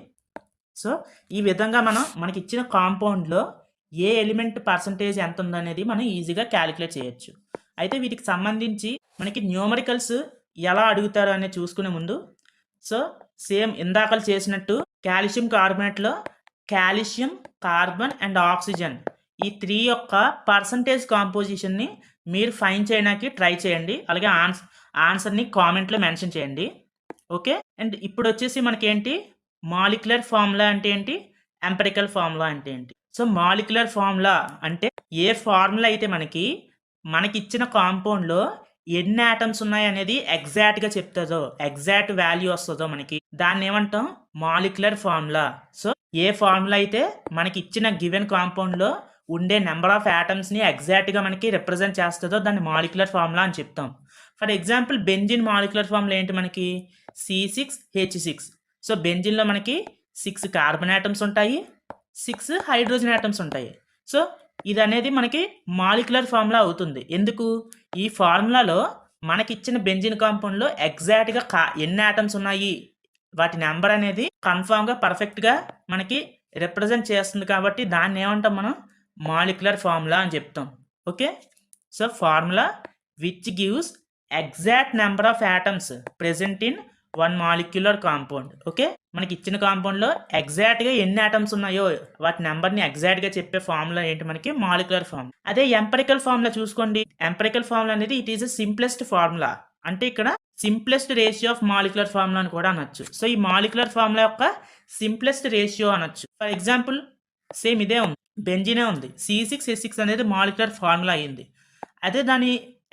సో ఈ విధంగా మనకి ఇచ్చిన కాంపౌండ్లో ఏ ఎలిమెంట్ పర్సంటేజ్ ఎంత ఉందనేది మనం ఈజీగా క్యాలిక్యులేట్ చేయొచ్చు. అయితే వీటికి సంబంధించి మనకి న్యూమరికల్స్ ఎలా అడుగుతారు అనేది చూసుకునే ముందు, సో సేమ్ ఇందాకలు చేసినట్టు కాల్షియం కార్బోనేట్లో కాల్షియం, కార్బన్ అండ్ ఆక్సిజన్ ఈ 3 యొక్క పర్సంటేజ్ కాంపోజిషన్ని మీరు ఫైండ్ చేయడానికి ట్రై చేయండి. అలాగే ఆన్సర్ని కామెంట్లో మెన్షన్ చేయండి. ఓకే, అండ్ ఇప్పుడు వచ్చేసి మనకేంటి మాలిక్యులర్ ఫార్ములా అంటే ఏంటి, ఎంపెరికల్ ఫార్ములా అంటే ఏంటి. సో మాలిక్యులర్ ఫార్ములా అంటే ఏ ఫార్ములా అయితే మనకి ఇచ్చిన కాంపౌండ్లో ఎన్ని ఆటమ్స్ ఉన్నాయి అనేది ఎగ్జాక్ట్గా చెప్తుందో, ఎగ్జాక్ట్ వాల్యూ వస్తుందో మనకి, దాన్ని ఏమంటాం మాలిక్యులర్ ఫార్ములా. సో ఏ ఫార్ములా అయితే మనకి ఇచ్చిన గివెన్ కాంపౌండ్లో ఉండే నెంబర్ ఆఫ్ ఆటమ్స్ని ఎగ్జాక్ట్గా మనకి రిప్రజెంట్ చేస్తుందో దాన్ని మాలిక్యులర్ ఫార్ములా అని చెప్తాం. For example benzene molecular formula ఏంటి మనకి C6H6. సో బెంజిన్లో మనకి 6 కార్బన్ ఆటమ్స్ ఉంటాయి, 6 హైడ్రోజన్ ఆటమ్స్ ఉంటాయి. సో ఇది అనేది మనకి మాలిక్యులర్ ఫార్ములా అవుతుంది. ఎందుకు, ఈ ఫార్ములాలో మనకి ఇచ్చిన బెంజిన్ కాంపౌండ్లో ఎగ్జాక్ట్గా ఎన్ని ఆటమ్స్ ఉన్నాయి వాటి నెంబర్ అనేది కన్ఫామ్గా పర్ఫెక్ట్గా మనకి రిప్రజెంట్ చేస్తుంది. కాబట్టి దాన్ని ఏమంటాం మనం మాలిక్యులర్ ఫార్ములా అని చెప్తాం. Okay, so formula which gives exact number of atoms present in one molecular compound. Okay, మనకి ఇచ్చిన కాంపౌండ్లో ఎగ్జాక్ట్గా ఎన్ని ఆటమ్స్ ఉన్నాయో వాటి నెంబర్ని ఎగ్జాక్ట్గా చెప్పే ఫార్ములా ఏంటి మనకి మాలిక్యులర్ ఫార్ములా. అదే ఎంపెరికల్ ఫార్ములా చూసుకోండి. ఎంపెరికల్ ఫార్ములా అనేది it is a simplest formula, అంటే ఇక్కడ simplest ratio of molecular formula అని కూడా అనొచ్చు. సో ఈ మాలిక్యులర్ ఫార్ములా యొక్క సింప్లెస్ట్ రేషియో అనొచ్చు. ఫర్ ఎగ్జాంపుల్ సేమ్ ఇదే ఉంది, బెంజినే ఉంది, C6H6 అనేది మాలిక్యులర్ ఫార్ములా అయ్యింది. అదే దాని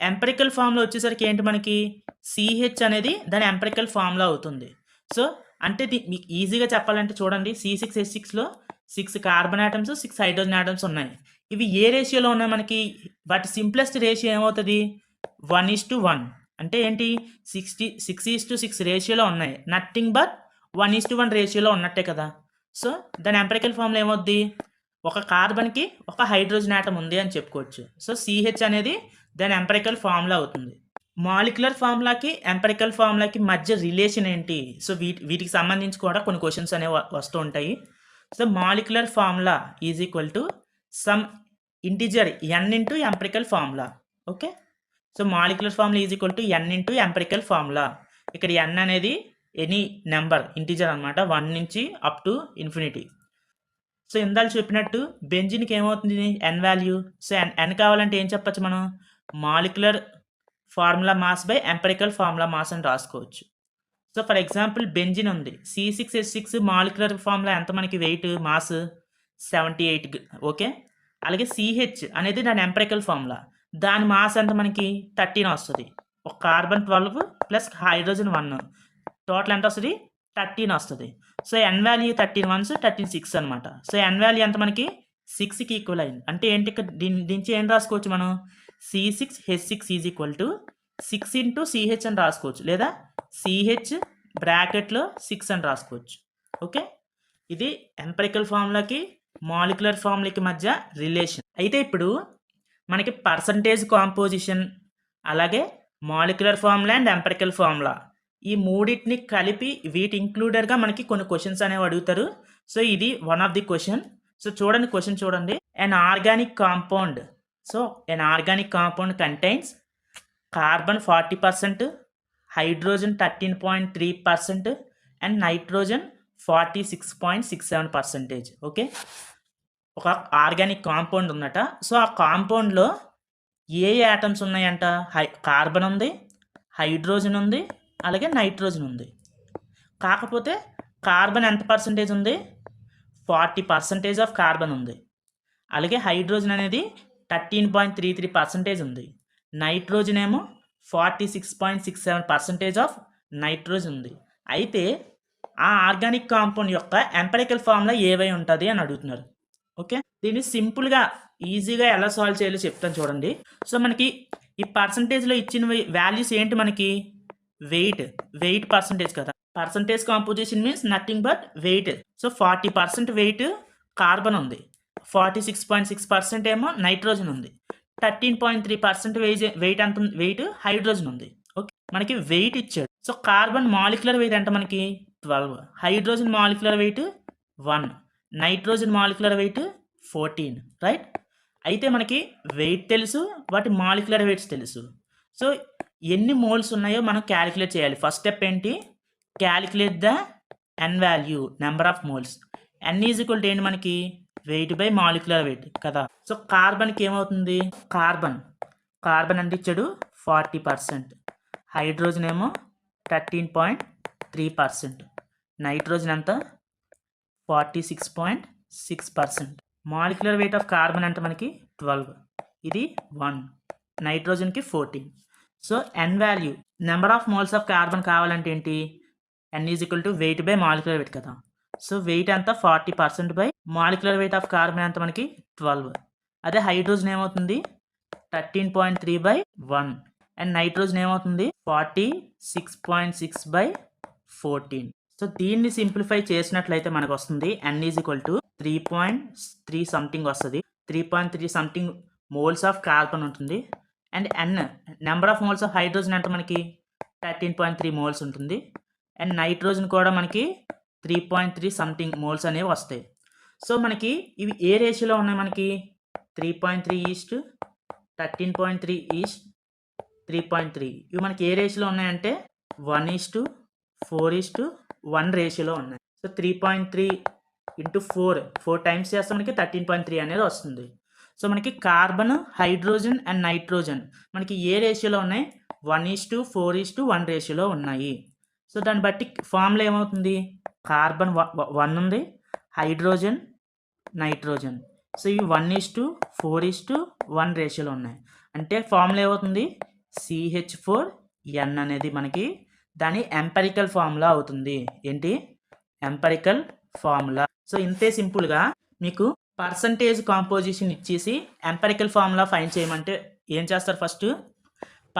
ఎంపెరికల్ ఫార్ములా వచ్చేసరికి ఏంటి మనకి CH అనేది దాని ఎంపెరికల్ ఫార్ములా అవుతుంది. సో అంటే మీకు ఈజీగా చెప్పాలంటే చూడండి, C6H6లో 6 కార్బన్ ఆటమ్స్, 6 హైడ్రోజన్ ఆటమ్స్ ఉన్నాయి. ఇవి ఏ రేషియోలో ఉన్నాయి మనకి, వాటి సింప్లెస్ట్ రేషియో ఏమవుతుంది 1:1. అంటే ఏంటి 6:6 రేషియోలో ఉన్నాయి, నథింగ్ బట్ 1:1 రేషియోలో ఉన్నట్టే కదా. సో దాని ఎంపెరికల్ ఫార్ములా ఏమవుద్ది, ఒక కార్బన్కి ఒక హైడ్రోజన్ ఆటమ్ ఉంది అని చెప్పుకోవచ్చు. సో CH అనేది దాని ఎంపెరికల్ ఫార్ములా అవుతుంది. మాలిక్యులర్ ఫార్ములాకి ఎంపెరికల్ ఫార్ములాకి మధ్య రిలేషన్ ఏంటి, సో వీటికి సంబంధించి కూడా కొన్ని క్వశ్చన్స్ అనేవి వస్తూ ఉంటాయి. So molecular formula is equal to some integer n into empirical formula. Okay, so molecular formula is equal to n into empirical formula. ఇక్కడ n అనేది ఎనీ నెంబర్ ఇంటిజర్ అనమాట, 1 నుంచి అప్ టు ఇన్ఫినిటీ. సో ఇందాక చెప్పినట్టు బెంజిన్కి ఏమవుతుంది n value. So n కావాలంటే ఏం చెప్పచ్చు మనం, molecular formula mass by empirical formula mass అని రాసుకోవచ్చు. సో ఫర్ ఎగ్జాంపుల్ బెంజిన్ ఉంది, C6H6 మాలిక్యులర్ ఫార్ములా ఎంత మనకి వెయిట్ మాస్ 78. ఓకే, అలాగే CH అనేది దాని ఎంపెరికల్ ఫార్ములా, దాని మాస్ ఎంత మనకి 13 వస్తుంది. ఒక కార్బన్ 12 ప్లస్ హైడ్రోజన్ 1, టోటల్ ఎంత వస్తుంది 13 వస్తుంది. సో n వాల్యూ 13 1s 13 6 అనమాట. సో n వాల్యూ ఎంత మనకి 6కి ఈక్వల్ అయింది. అంటే ఏంటి, ఇక్కడ దీనికి ఏం రాసుకోవచ్చు మనం, C6H6 is equal to 6 into CH అని రాసుకోవచ్చు, లేదా CH బ్రాకెట్లో 6 అని రాసుకోవచ్చు. ఓకే, ఇది ఎంపెరికల్ ఫార్ములాకి మాలిక్యులర్ ఫార్ములాకి మధ్య రిలేషన్. అయితే ఇప్పుడు మనకి పర్సంటేజ్ కాంపోజిషన్, అలాగే molecular formula and empirical formula ఈ మూడింటిని కలిపి వీటి ఇంక్లూడెడ్గా మనకి కొన్ని క్వశ్చన్స్ అనేవి అడుగుతారు. సో ఇది one of the question. So చూడండి, క్వశ్చన్ చూడండి. an organic compound, so an organic compound contains carbon 40%, hydrogen 13.3% and nitrogen 46.67%. Okay, ఒక ఆర్గానిక్ కాంపౌండ్ ఉందట. సో ఆ కాంపౌండ్లో ఏ యాటమ్స్ ఉన్నాయంట? కార్బన్ ఉంది, హైడ్రోజన్ ఉంది, అలాగే నైట్రోజన్ ఉంది. కాకపోతే కార్బన్ ఎంత పర్సంటేజ్ ఉంది? 40% ఆఫ్ కార్బన్ ఉంది. అలాగే హైడ్రోజన్ అనేది 13.33% ఉంది. నైట్రోజన్ ఏమో 46.67% ఆఫ్ నైట్రోజన్ ఉంది. అయితే ఆ ఆర్గానిక్ కాంపౌండ్ యొక్క ఎంపెరికల్ ఫార్ములా ఏవై ఉంటుంది అని అడుగుతున్నారు. ఓకే, దీన్ని సింపుల్గా ఈజీగా ఎలా సాల్వ్ చేయాలో చెప్తాను చూడండి. సో మనకి ఈ పర్సంటేజ్లో ఇచ్చిన వాల్యూస్ ఏంటి? మనకి వెయిట్ పర్సంటేజ్ కదా. Percentage composition means nothing but weight. So 40% weight carbon ఉంది, 46.6% ఏమో నైట్రోజన్ ఉంది, 13.3% వెయిట్ ఎంత ఉంది? వెయిట్ హైడ్రోజన్ ఉంది. ఓకే, మనకి వెయిట్ ఇచ్చాడు. సో కార్బన్ మాలిక్యులర్ వెయిట్ ఎంత మనకి? 12. Hydrogen molecular weight 1, nitrogen molecular weight 14, right? అయితే మనకి వెయిట్ తెలుసు, వాటి మాలిక్యులర్ వెయిట్స్ తెలుసు. సో ఎన్ని మోల్స్ ఉన్నాయో మనం క్యాలిక్యులేట్ చేయాలి. ఫస్ట్ స్టెప్ ఏంటి? Calculate the N value, number of moles. N is equal to ఏంటి మనకి? వెయిట్ బై మాలిక్యులర్ వెయిట్ కదా. సో కార్బన్కి ఏమవుతుంది? కార్బన్ అంటే ఇచ్చాడు 40%, హైడ్రోజన్ ఏమో 13.3%, నైట్రోజన్ ఎంత? 46.6%. మాలిక్యులర్ వెయిట్ ఆఫ్ కార్బన్ అంటే మనకి 12, ఇది 1, నైట్రోజన్కి 14. So N value, number of moles of carbon కావాలంటే ఏంటి? N is equal to weight by molecular weight కదా. సో వెయిట్ ఎంత? 40% by molecular weight of carbon ఎంత మనకి? 12. అదే హైడ్రోజన్ ఏమవుతుంది? 13.3 బై 1 అండ్ నైట్రోజన్ ఏమవుతుంది? 46.6 బై 14. సో దీన్ని సింప్లిఫై చేసినట్లయితే మనకు వస్తుంది n is equal to 3.3 something వస్తుంది. 3.3 సంథింగ్ మోల్స్ ఆఫ్ కార్బన్ ఉంటుంది. And n, number of moles of hydrogen అంటే మనకి 13.3 మోల్స్ ఉంటుంది. అండ్ నైట్రోజన్ కూడా మనకి 3.3 సంథింగ్ మోల్స్ అనేవి వస్తాయి. సో మనకి ఇవి ఏ రేషియోలో ఉన్నాయి? మనకి 3.3 ఈస్ట్ 13.3 ఈస్ట్ 3.3. ఇవి మనకి ఏ రేషియోలో ఉన్నాయంటే 1:4:1 రేషియోలో ఉన్నాయి. సో 3.3 ఇంటూ 4 టైమ్స్ చేస్తే మనకి 13.3 అనేది వస్తుంది. సో మనకి కార్బన్, హైడ్రోజన్ అండ్ నైట్రోజన్ మనకి ఏ రేషియోలో ఉన్నాయి? 1:4:1 రేషియోలో ఉన్నాయి. సో దాన్ని బట్టి ఫార్ములా ఏమవుతుంది? కార్బన్ 1 ఉంది, హైడ్రోజన్, నైట్రోజన్. సో ఇవి 1:4:1 రేషియోలో ఉన్నాయి. అంటే ఫార్ములా ఏమవుతుంది? CH4n అనేది మనకి దాని ఎంపెరికల్ ఫార్ములా అవుతుంది. ఏంటి? Empirical formula. సో ఇంతే సింపుల్గా మీకు పర్సంటేజ్ కాంపోజిషన్ ఇచ్చేసి ఎంపెరికల్ ఫార్ములా ఫైండ్ చేయమంటే ఏం చేస్తారు? ఫస్ట్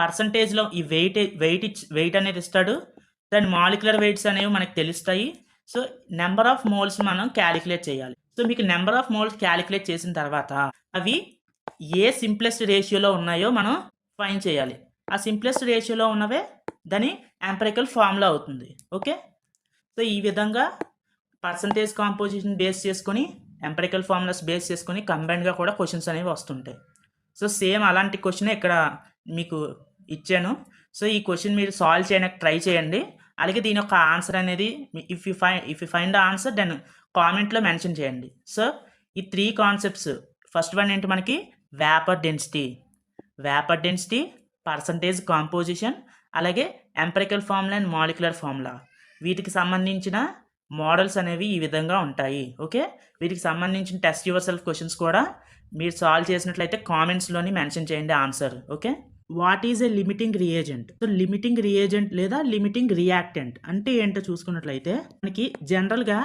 పర్సంటేజ్లో ఈ వెయిట్ అనేది ఇస్తాడు. దాని మాలిక్యులర్ వెయిట్స్ అనేవి మనకు తెలుస్తాయి. సో నెంబర్ ఆఫ్ మోల్స్ మనం క్యాలిక్యులేట్ చేయాలి. సో మీకు నెంబర్ ఆఫ్ మోల్స్ క్యాలిక్యులేట్ చేసిన తర్వాత అవి ఏ సింప్లెస్ట్ రేషియోలో ఉన్నాయో మనం ఫైండ్ చేయాలి. ఆ సింప్లెస్ట్ రేషియోలో ఉన్నవే దాని ఎంపెరికల్ ఫార్ములా అవుతుంది. ఓకే, సో ఈ విధంగా పర్సంటేజ్ కాంపోజిషన్ బేస్ చేసుకొని, ఎంపెరికల్ ఫార్ములాస్ బేస్ చేసుకొని కంబైన్డ్గా కూడా క్వశ్చన్స్ అనేవి వస్తుంటాయి. సో సేమ్ అలాంటి క్వశ్చన్ ఇక్కడ మీకు ఇచ్చాను. సో ఈ క్వశ్చన్ మీరు సాల్వ్ చేయడానికి ట్రై చేయండి. అలాగే దీని యొక్క ఆన్సర్ అనేది if you find the answer then కామెంట్లో మెన్షన్ చేయండి. సో ఈ 3 కాన్సెప్ట్స్, ఫస్ట్ వన్ ఏంటి మనకి? వేపర్ డెన్సిటీ, పర్సంటేజ్ కాంపోజిషన్, అలాగే empirical formula and molecular formula. వీటికి సంబంధించిన మోడల్స్ అనేవి ఈ విధంగా ఉంటాయి. ఓకే, వీటికి సంబంధించిన టెస్ట్ యువర్ సెల్ఫ్ క్వశ్చన్స్ కూడా మీరు సాల్వ్ చేసినట్లయితే కామెంట్స్లోని మెన్షన్ చేయండి answer. Okay, what is a limiting reagent? So limiting reagent లేదా లిమిటింగ్ రియాక్టెంట్ అంటే ఏంటో చూసుకున్నట్లయితే మనకి జనరల్గా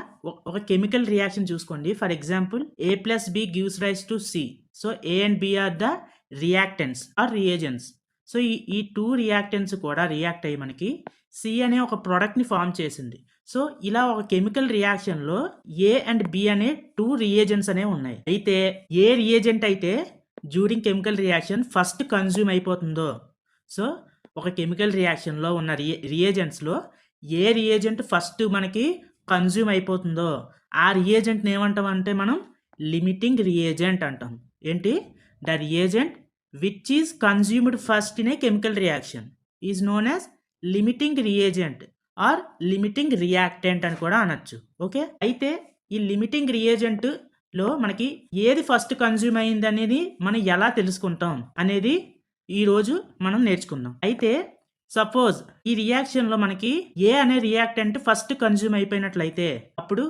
ఒక కెమికల్ రియాక్షన్ చూసుకోండి. For example A+B gives rise to C. సో A and B are the reactants or reagents. So ఈ 2 రియాక్టెంట్స్ కూడా రియాక్ట్ అయ్యి మనకి C అనే ఒక ప్రోడక్ట్ని ఫామ్ చేసింది. సో ఇలా ఒక కెమికల్ రియాక్షన్లో A and B అనే 2 రియేజెంట్స్ అనేవి ఉన్నాయి. అయితే ఏ రియేజెంట్ అయితే during chemical reaction first consume అయిపోతుందో, సో ఒక కెమికల్ రియాక్షన్లో ఉన్న రియేజెంట్స్లో ఏ రియేజెంట్ ఫస్ట్ మనకి కన్జ్యూమ్ అయిపోతుందో ఆ రియేజెంట్ని ఏమంటామంటే మనం లిమిటింగ్ రియేజెంట్ అంటాం. ఏంటి? The reagent which is consumed first in a chemical reaction is known as limiting reagent or limiting reactant అని కూడా అనొచ్చు. ఓకే. అయితే ఈ లిమిటింగ్ రియేజెంట్లో మనకి ఏది ఫస్ట్ కన్జ్యూమ్ అయింది అనేది మనం ఎలా తెలుసుకుంటాం అనేది ఈరోజు మనం నేర్చుకుందాం. అయితే సపోజ్ ఈ రియాక్షన్లో మనకి ఏ అనే రియాక్టెంట్ ఫస్ట్ కన్జ్యూమ్ అయిపోయినట్లయితే అప్పుడు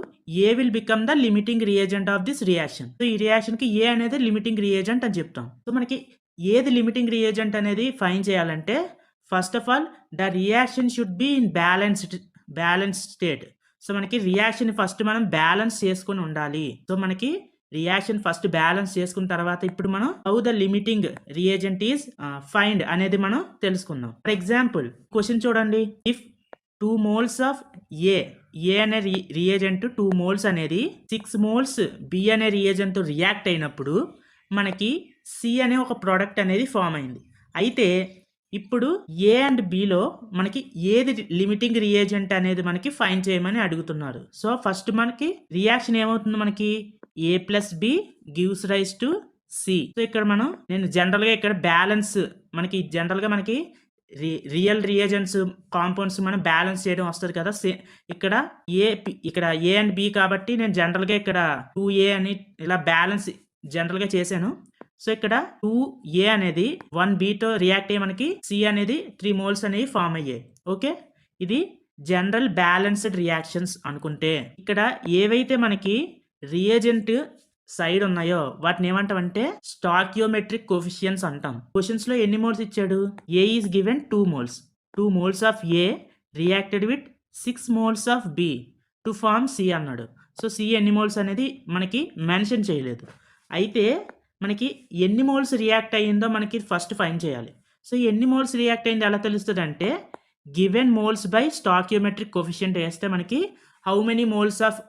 A will become the limiting reagent of this reaction. So ఈ రియాక్షన్కి ఏ అనేది లిమిటింగ్ రియేజెంట్ అని చెప్తాం. సో మనకి ఏది లిమిటింగ్ రియేజెంట్ అనేది ఫైండ్ చేయాలంటే first of all the reaction should be in balanced state. So మనకి రియాక్షన్ ఫస్ట్ మనం బ్యాలెన్స్ చేసుకుని ఉండాలి. సో మనకి రియాక్షన్ ఫస్ట్ బ్యాలెన్స్ చేసుకున్న తర్వాత ఇప్పుడు మనం how the limiting reagent is find అనేది మనం తెలుసుకుందాం. ఫర్ ఎగ్జాంపుల్ క్వశ్చన్ చూడండి. ఇఫ్ 2 moles ఆఫ్ ఏ అనే రియేజెంట్ 2 moles అనేది 6 moles బి అనే రియేజెంట్ రియాక్ట్ అయినప్పుడు మనకి సి అనే ఒక ప్రోడక్ట్ అనేది ఫామ్ అయింది. అయితే ఇప్పుడు ఏ అండ్ బిలో మనకి ఏది లిమిటింగ్ రియేజెంట్ అనేది మనకి ఫైండ్ చేయమని అడుగుతున్నారు. సో ఫస్ట్ మనకి రియాక్షన్ ఏమవుతుంది, మనకి A plus B gives rise to C. So ఇక్కడ నేను జనరల్గా ఇక్కడ బ్యాలెన్స్ మనకి జనరల్గా మనకి రియల్ రియేజెంట్స్ కాంపౌండ్స్ మనం బ్యాలెన్స్ చేయడం వస్తుంది కదా. ఇక్కడ ఏ అండ్ బి కాబట్టి నేను జనరల్గా ఇక్కడ 2a అని ఇలా బ్యాలెన్స్ జనరల్గా చేశాను. సో ఇక్కడ 2a అనేది 1bతో రియాక్ట్ అయ్యి మనకి సి అనేది 3 moles అనేవి ఫామ్ అయ్యాయి. ఓకే, ఇది జనరల్ బ్యాలెన్స్డ్ రియాక్షన్స్ అనుకుంటే ఇక్కడ ఏవైతే మనకి రియేజెంట్ సైడ్ ఉన్నాయో వాటిని ఏమంటామంటే స్టాకియోమెట్రిక్ కోఫిషియన్స్ అంటాం. క్వశ్చన్స్ లో ఎన్ని మోల్స్ ఇచ్చాడు, A is given 2 moles. 2 moles of A reacted with 6 moles of B to form C అన్నాడు. సో సి ఎన్ని మోల్స్ అనేది మనకి మెన్షన్ చేయలేదు. అయితే మనకి ఎన్ని మోల్స్ రియాక్ట్ అయ్యిందో మనకి ఫస్ట్ ఫైండ్ చేయాలి. సో ఎన్ని మోల్స్ రియాక్ట్ అయింది ఎలా తెలుస్తుంది అంటే గివెన్ మోల్స్ బై స్టాకియోమెట్రిక్ కోఫిషియంట్ వేస్తే మనకి how many moles of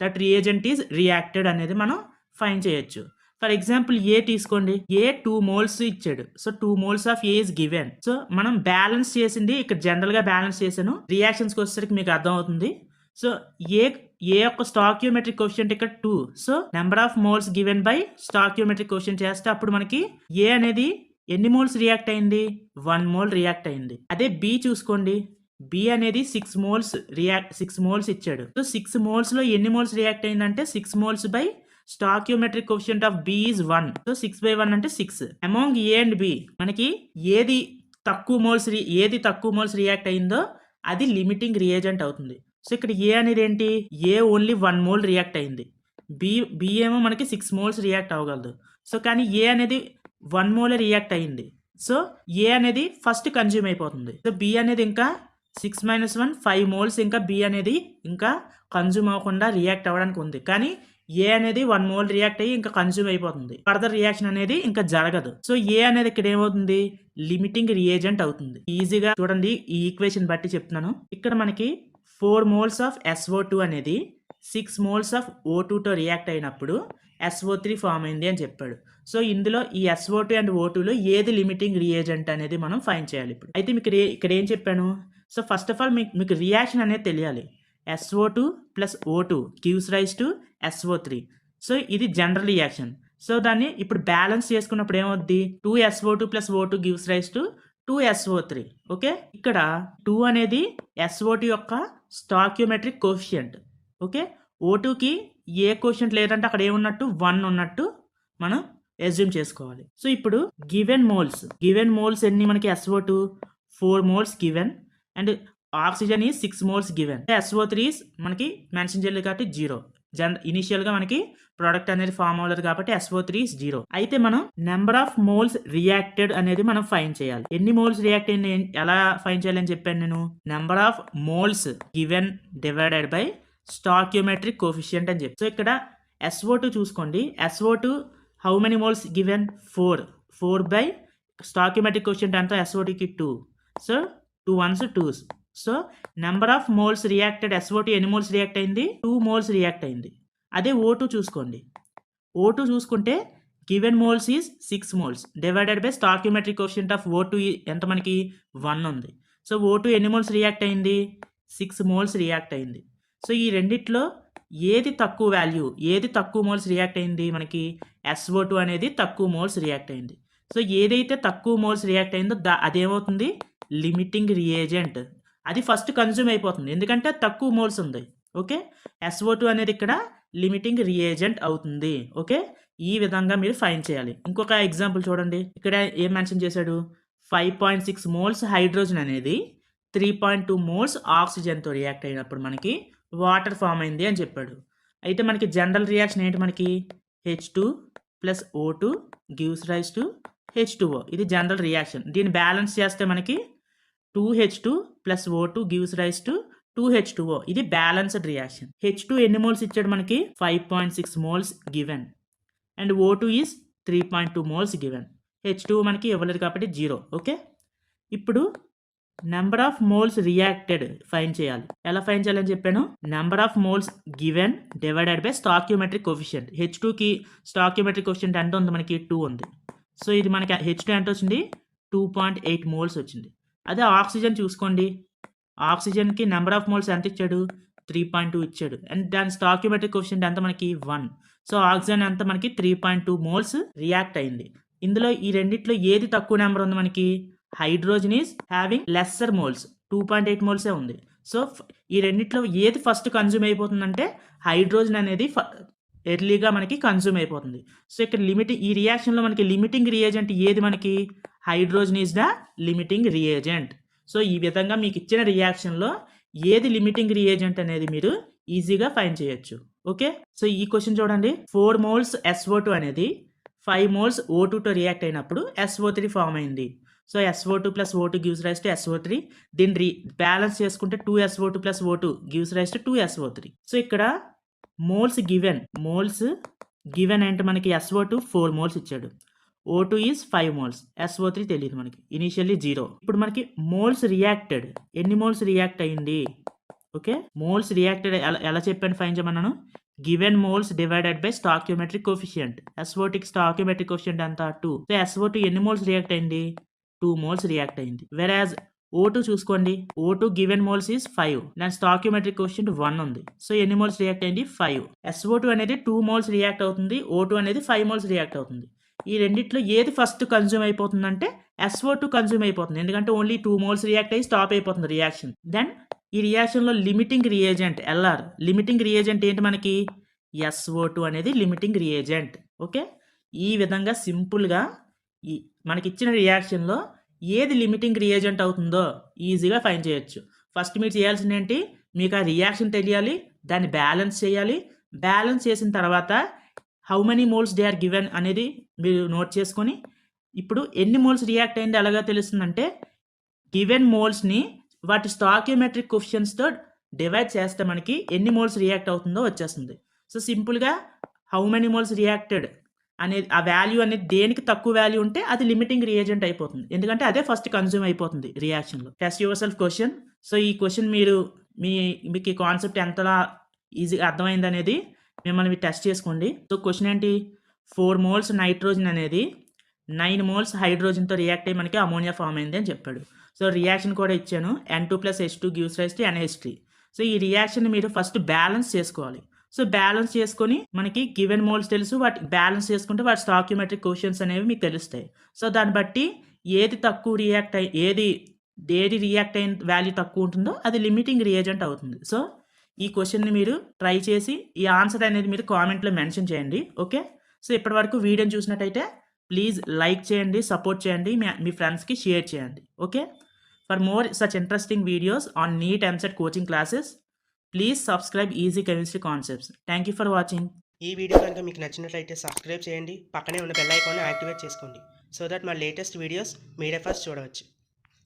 that reagent is reacted అనేది మనం ఫైండ్ చేయొచ్చు. ఫర్ ఎగ్జాంపుల్ ఏ తీసుకోండి, ఏ 2 moles ఇచ్చాడు. So 2 moles of A is given. So మనం బ్యాలెన్స్ చేసింది ఇక్కడ జనరల్గా బ్యాలెన్స్ చేశాను. రియాక్షన్స్కి వచ్చేసరికి మీకు అర్థం అవుతుంది. సో ఏ యొక్క స్టాకియోమెట్రిక్ కోఎఫిషియంట్ ఇక్కడ 2. So number of moles given by stoichiometric coefficient చేస్తే అప్పుడు మనకి ఏ అనేది ఎన్ని మోల్స్ రియాక్ట్ అయింది, 1 mole రియాక్ట్ అయింది. అదే బి చూసుకోండి, బి అనేది 6 moles ఇచ్చాడు. సో 6 moles లో ఎన్ని మోల్స్ రియాక్ట్ అయిందంటే 6 moles by stoichiometric coefficient of B is 1. So 6/1 అంటే 6. అమాంగ్ ఏ అండ్ బి మనకి ఏది తక్కువ మోల్స్ రియాక్ట్ అయిందో అది లిమిటింగ్ రియేజెంట్ అవుతుంది. సో ఇక్కడ ఏ అనేది ఏంటి, ఏ ఓన్లీ 1 mole రియాక్ట్ అయింది. బి ఏమో మనకి 6 moles రియాక్ట్ అవ్వగలదు. సో కానీ ఏ అనేది 1 mole రియాక్ట్ అయింది. సో ఏ అనేది ఫస్ట్ కన్జ్యూమ్ అయిపోతుంది. సో బి అనేది ఇంకా 6 - 1 5 moles ఇంకా బి అనేది ఇంకా కన్జ్యూమ్ అవ్వకుండా రియాక్ట్ అవ్వడానికి ఉంది. కానీ ఏ అనేది 1 mole రియాక్ట్ అయ్యి ఇంకా కన్జ్యూమ్ అయిపోతుంది. ఫర్దర్ రియాక్షన్ అనేది ఇంకా జరగదు. సో ఏ అనేది ఇక్కడ ఏమవుతుంది, లిమిటింగ్ రియేజెంట్ అవుతుంది. ఈజీగా చూడండి, ఈ ఈక్వేషన్ బట్టి చెప్తున్నాను. ఇక్కడ మనకి 4 moles ఆఫ్ SO2 అనేది 6 moles ఆఫ్ O2తో రియాక్ట్ అయినప్పుడు SO3 ఫామ్ అయింది అని చెప్పాడు. సో ఇందులో ఈ SO2 అండ్ O2లో ఏది లిమిటింగ్ రియేజెంట్ అనేది మనం ఫైండ్ చేయాలి. ఇప్పుడు అయితే మీకు ఇక్కడ ఏం చెప్పాను, సో ఫస్ట్ ఆఫ్ ఆల్ మీకు రియాక్షన్ అనేది తెలియాలి. SO2 plus O2 gives rise to SO3. So ఇది జనరల్ రియాక్షన్. సో దాన్ని ఇప్పుడు బ్యాలెన్స్ చేసుకున్నప్పుడు ఏమవుద్ది, 2 SO2 plus O2 gives rise to 2 SO3. Okay, ఇక్కడ 2 అనేది SO2 యొక్క స్టాకియోమెట్రిక్ కోఎఫిషియంట్. ఓకే, O2కి ఏ కోఎఫిషియంట్ లేదంటే అక్కడ ఏమున్నట్టు 1 ఉన్నట్టు మనం అజ్యూమ్ చేసుకోవాలి. సో ఇప్పుడు గివెన్ మోల్స్ ఎన్ని మనకి SO2 4 moles given and oxygen is 6 moles given. SO3 మనకి మెన్షన్ చేయలేదు కాబట్టి 0. ఇనిషియల్గా మనకి ప్రోడక్ట్ అనేది ఫామ్ అవ్వలేదు కాబట్టి SO3 ఈజ్ 0. అయితే మనం నెంబర్ ఆఫ్ మోల్స్ రియాక్టెడ్ అనేది మనం ఫైండ్ చేయాలి. ఎన్ని మోల్స్ రియాక్ట్ అయింది ఎలా ఫైండ్ చేయాలని చెప్పాను నేను, number of moles given divided by stoichiometric coefficient అని చెప్పి. సో ఇక్కడ SO2 చూసుకోండి, SO2 how many moles given 4 by stoichiometric coefficient అంతా SO2కి 2. So 2 ones 2s. So number of moles reacted SO2 ఎన్ని మోల్స్ రియాక్ట్ అయింది, 2 moles రియాక్ట్ అయింది. అదే O2 చూసుకోండి, O2 చూసుకుంటే given moles is 6 moles divided by stoichiometric coefficient of O2 ఎంత మనకి 1 ఉంది. సో O2 ఎన్ని మోల్స్ రియాక్ట్ అయింది, 6 moles రియాక్ట్ అయింది. సో ఈ రెండిట్లో ఏది తక్కువ మోల్స్ రియాక్ట్ అయింది, మనకి SO2 అనేది తక్కువ మోల్స్ రియాక్ట్ అయింది. సో ఏదైతే తక్కువ మోల్స్ రియాక్ట్ అయిందో అదేమవుతుంది, లిమిటింగ్ రియేజెంట్. అది ఫస్ట్ కన్జ్యూమ్ అయిపోతుంది. ఎందుకంటే తక్కువ మోల్స్ ఉంది. ఓకే. SO2 అనేది ఇక్కడ లిమిటింగ్ రియేజెంట్ అవుతుంది. ఓకే. ఈ విధంగా మీరు ఫైండ్ చేయాలి. ఇంకొక ఎగ్జాంపుల్ చూడండి. ఇక్కడ ఏం మెన్షన్ చేశాడు? 5.6 మోల్స్ హైడ్రోజన్ అనేది 3.2 మోల్స్ ఆక్సిజన్‌తో రియాక్ట్ అయినప్పుడు మనకి వాటర్ ఫార్మ్ అయింది అని చెప్పాడు. అయితే మనకి జనరల్ రియాక్షన్ ఏంటి మనకి? H2 + O2 gives rise to H2O. ఇది జనరల్ రియాక్షన్. దీన్ని బ్యాలెన్స్ చేస్తే మనకి 2H2 + O2 gives rise to 2H2O. ఇది బ్యాలెన్స్డ్ రియాక్షన్. H2 ఎన్ని మోల్స్ ఇచ్చాడు మనకి? 5.6 moles given. And O2 is 3.2 moles given. H2 మనకి ఇవ్వలేదు కాబట్టి 0. ఓకే. ఇప్పుడు number of moles reacted find చేయాలి. ఎలా ఫైండ్ చేయాలని చెప్పాను? Number of moles given divided by stoichiometric coefficient. H2కి స్టాయికియోమెట్రిక్ కోఎఫిషియంట్ ఎంత ఉంది మనకి? 2 ఉంది. సో ఇది మనకి H2 ఎంత వచ్చింది? 2.8 మోల్స్ వచ్చింది. అదే ఆక్సిజన్ చూసుకోండి. ఆక్సిజన్కి నెంబర్ ఆఫ్ మోల్స్ ఎంత ఇచ్చాడు? 3.2 ఇచ్చాడు. అండ్ దాని స్టాయికియోమెట్రిక్ కోఎఫిషియంట్ ఎంత మనకి? 1. సో ఆక్సిజన్ ఎంత మనకి? 3.2 మోల్స్ రియాక్ట్ అయింది. ఇందులో ఈ రెండిట్లో ఏది తక్కువ నెంబర్ ఉంది మనకి? Hydrogen is having lesser moles. 2.8 మోల్సే ఉంది. సో ఈ రెండిట్లో ఏది ఫస్ట్ కన్జ్యూమ్ అయిపోతుందంటే హైడ్రోజన్ అనేది ఎర్లీగా మనకి కన్జ్యూమ్ అయిపోతుంది. సో ఇక్కడ ఈ రియాక్షన్లో మనకి లిమిటింగ్ రియేజెంట్ ఏది మనకి? Hydrogen is the limiting reagent. So ఈ విధంగా మీకు ఇచ్చిన రియాక్షన్లో ఏది లిమిటింగ్ రియేజెంట్ అనేది మీరు ఈజీగా ఫైండ్ చేయొచ్చు. ఓకే. సో ఈ క్వశ్చన్ చూడండి. 4 మోల్స్ SO2 అనేది 5 మోల్స్ O2తో రియాక్ట్ అయినప్పుడు SO3 ఫామ్ అయింది. So SO2 + O2 gives rise to SO3. దీన్ని బ్యాలెన్స్ చేసుకుంటే 2SO2 + O2 gives rise to 2SO3. So ఇక్కడ మోల్స్ గివెన్ అంటే మనకి SO2 4 మోల్స్ ఇచ్చాడు. O2 is 5 moles. SO3 తెలియదు మనకి. ఇనీషియల్లీ 0. ఇప్పుడు మనకి మోల్స్ రియాక్టెడ్ ఎన్ని మోల్స్ రియాక్ట్ అయ్యింది? ఓకే. మోల్స్ రియాక్టెడ్ ఎలా చెప్పాను ఫైండ్ చేయమన్నాను? Given moles divided by stoichiometric coefficient. SO2కి స్టాయికియోమెట్రిక్ కోఎఫిషియంట్ ఎంత? 2. సో SO2 ఎన్ని మోల్స్ రియాక్ట్ అయింది? 2 మోల్స్ రియాక్ట్ అయింది. వెరాజ్ O2 చూసుకోండి. O2 given moles is 5. దాని స్టాయికియోమెట్రిక్ కోఎఫిషియంట్ 1 ఉంది. సో ఎన్ని మోల్స్ రియాక్ట్ అయింది? 5. SO2 అనేది 2 మోల్స్ రియాక్ట్ అవుతుంది. O2 అనేది 5 మోల్స్ రియాక్ట్ అవుతుంది. ఈ రెండిట్లో ఏది ఫస్ట్ కన్జ్యూమ్ అయిపోతుందంటే SO2 కన్జ్యూమ్ అయిపోతుంది. ఎందుకంటే ఓన్లీ 2 మోల్స్ రియాక్ట్ అయ్యి స్టాప్ అయిపోతుంది రియాక్షన్. దెన్ ఈ రియాక్షన్లో limiting reagent LR. Limiting reagent ఏంటి మనకి? SO2 అనేది లిమిటింగ్ రియేజెంట్. ఓకే. ఈ విధంగా సింపుల్గా మనకి ఇచ్చిన రియాక్షన్లో ఏది లిమిటింగ్ రియేజెంట్ అవుతుందో ఈజీగా ఫైండ్ చేయొచ్చు. ఫస్ట్ మీరు చేయాల్సింది ఏంటి? మీకు ఆ రియాక్షన్ తెలియాలి, దాన్ని బ్యాలెన్స్ చేయాలి. బ్యాలెన్స్ చేసిన తర్వాత how many moles they are given అనేది మీరు నోట్ చేసుకొని, ఇప్పుడు ఎన్ని మోల్స్ రియాక్ట్ అయింది ఎలాగా తెలుస్తుందంటే గివెన్ మోల్స్ని వాటి స్టాయికియోమెట్రిక్ కోఎఫిషియంట్స్తో డివైడ్ చేస్తే మనకి ఎన్ని మోల్స్ రియాక్ట్ అవుతుందో వచ్చేస్తుంది. సో సింపుల్గా హౌ మెనీ మోల్స్ రియాక్టెడ్ అనేది ఆ వాల్యూ అనేది దేనికి తక్కువ వాల్యూ ఉంటే అది లిమిటింగ్ రియేజెంట్ అయిపోతుంది. ఎందుకంటే అదే ఫస్ట్ కన్జ్యూమ్ అయిపోతుంది రియాక్షన్లో. Test yourself question. So ఈ క్వశ్చన్ మీకు ఈ కాన్సెప్ట్ ఎంతలా ఈజీగా అర్థమైంది అనేది మిమ్మల్ని టెస్ట్ చేసుకోండి. సో క్వశ్చన్ ఏంటి? 4 మోల్స్ నైట్రోజన్ అనేది 9 మోల్స్ హైడ్రోజన్తో రియాక్ట్ అయ్యి మనకి అమోనియా ఫామ్ అయింది అని చెప్పాడు. సో రియాక్షన్ కూడా ఇచ్చాను. N2 + H2 gives rise to NH3. So ఈ రియాక్షన్ మీరు ఫస్ట్ బ్యాలెన్స్ చేసుకోవాలి. సో బ్యాలెన్స్ చేసుకొని మనకి గివెన్ మోల్స్ తెలుసు, వాటి బ్యాలెన్స్ చేసుకుంటే వాటి స్టాయికియోమెట్రిక్ కోఎఫిషియంట్స్ అనేవి మీకు తెలుస్తాయి. సో దాన్ని బట్టి ఏది తక్కువ ఏది రియాక్ట్ అయిన వాల్యూ తక్కువ ఉంటుందో అది లిమిటింగ్ రియేజెంట్ అవుతుంది. సో ఈ క్వశ్చన్ని మీరు ట్రై చేసి ఈ ఆన్సర్ అనేది మీరు కామెంట్లో మెన్షన్ చేయండి. ఓకే. సో ఇప్పటివరకు వీడియోని చూసినట్టయితే ప్లీజ్ లైక్ చేయండి, సపోర్ట్ చేయండి, మీ ఫ్రెండ్స్కి షేర్ చేయండి. Okay. For more such interesting videos on NEET MCET coaching classes please subscribe easy chemistry concepts. Thank you for watching. ఈ వీడియో కనుక మీకు నచ్చినట్లయితే సబ్స్క్రైబ్ చేయండి, పక్కనే ఉన్న బెల్ ఐకాన్ని యాక్టివేట్ చేసుకోండి సో దట్ మా లేటెస్ట్ వీడియోస్ మీరే ఫస్ట్ చూడవచ్చు.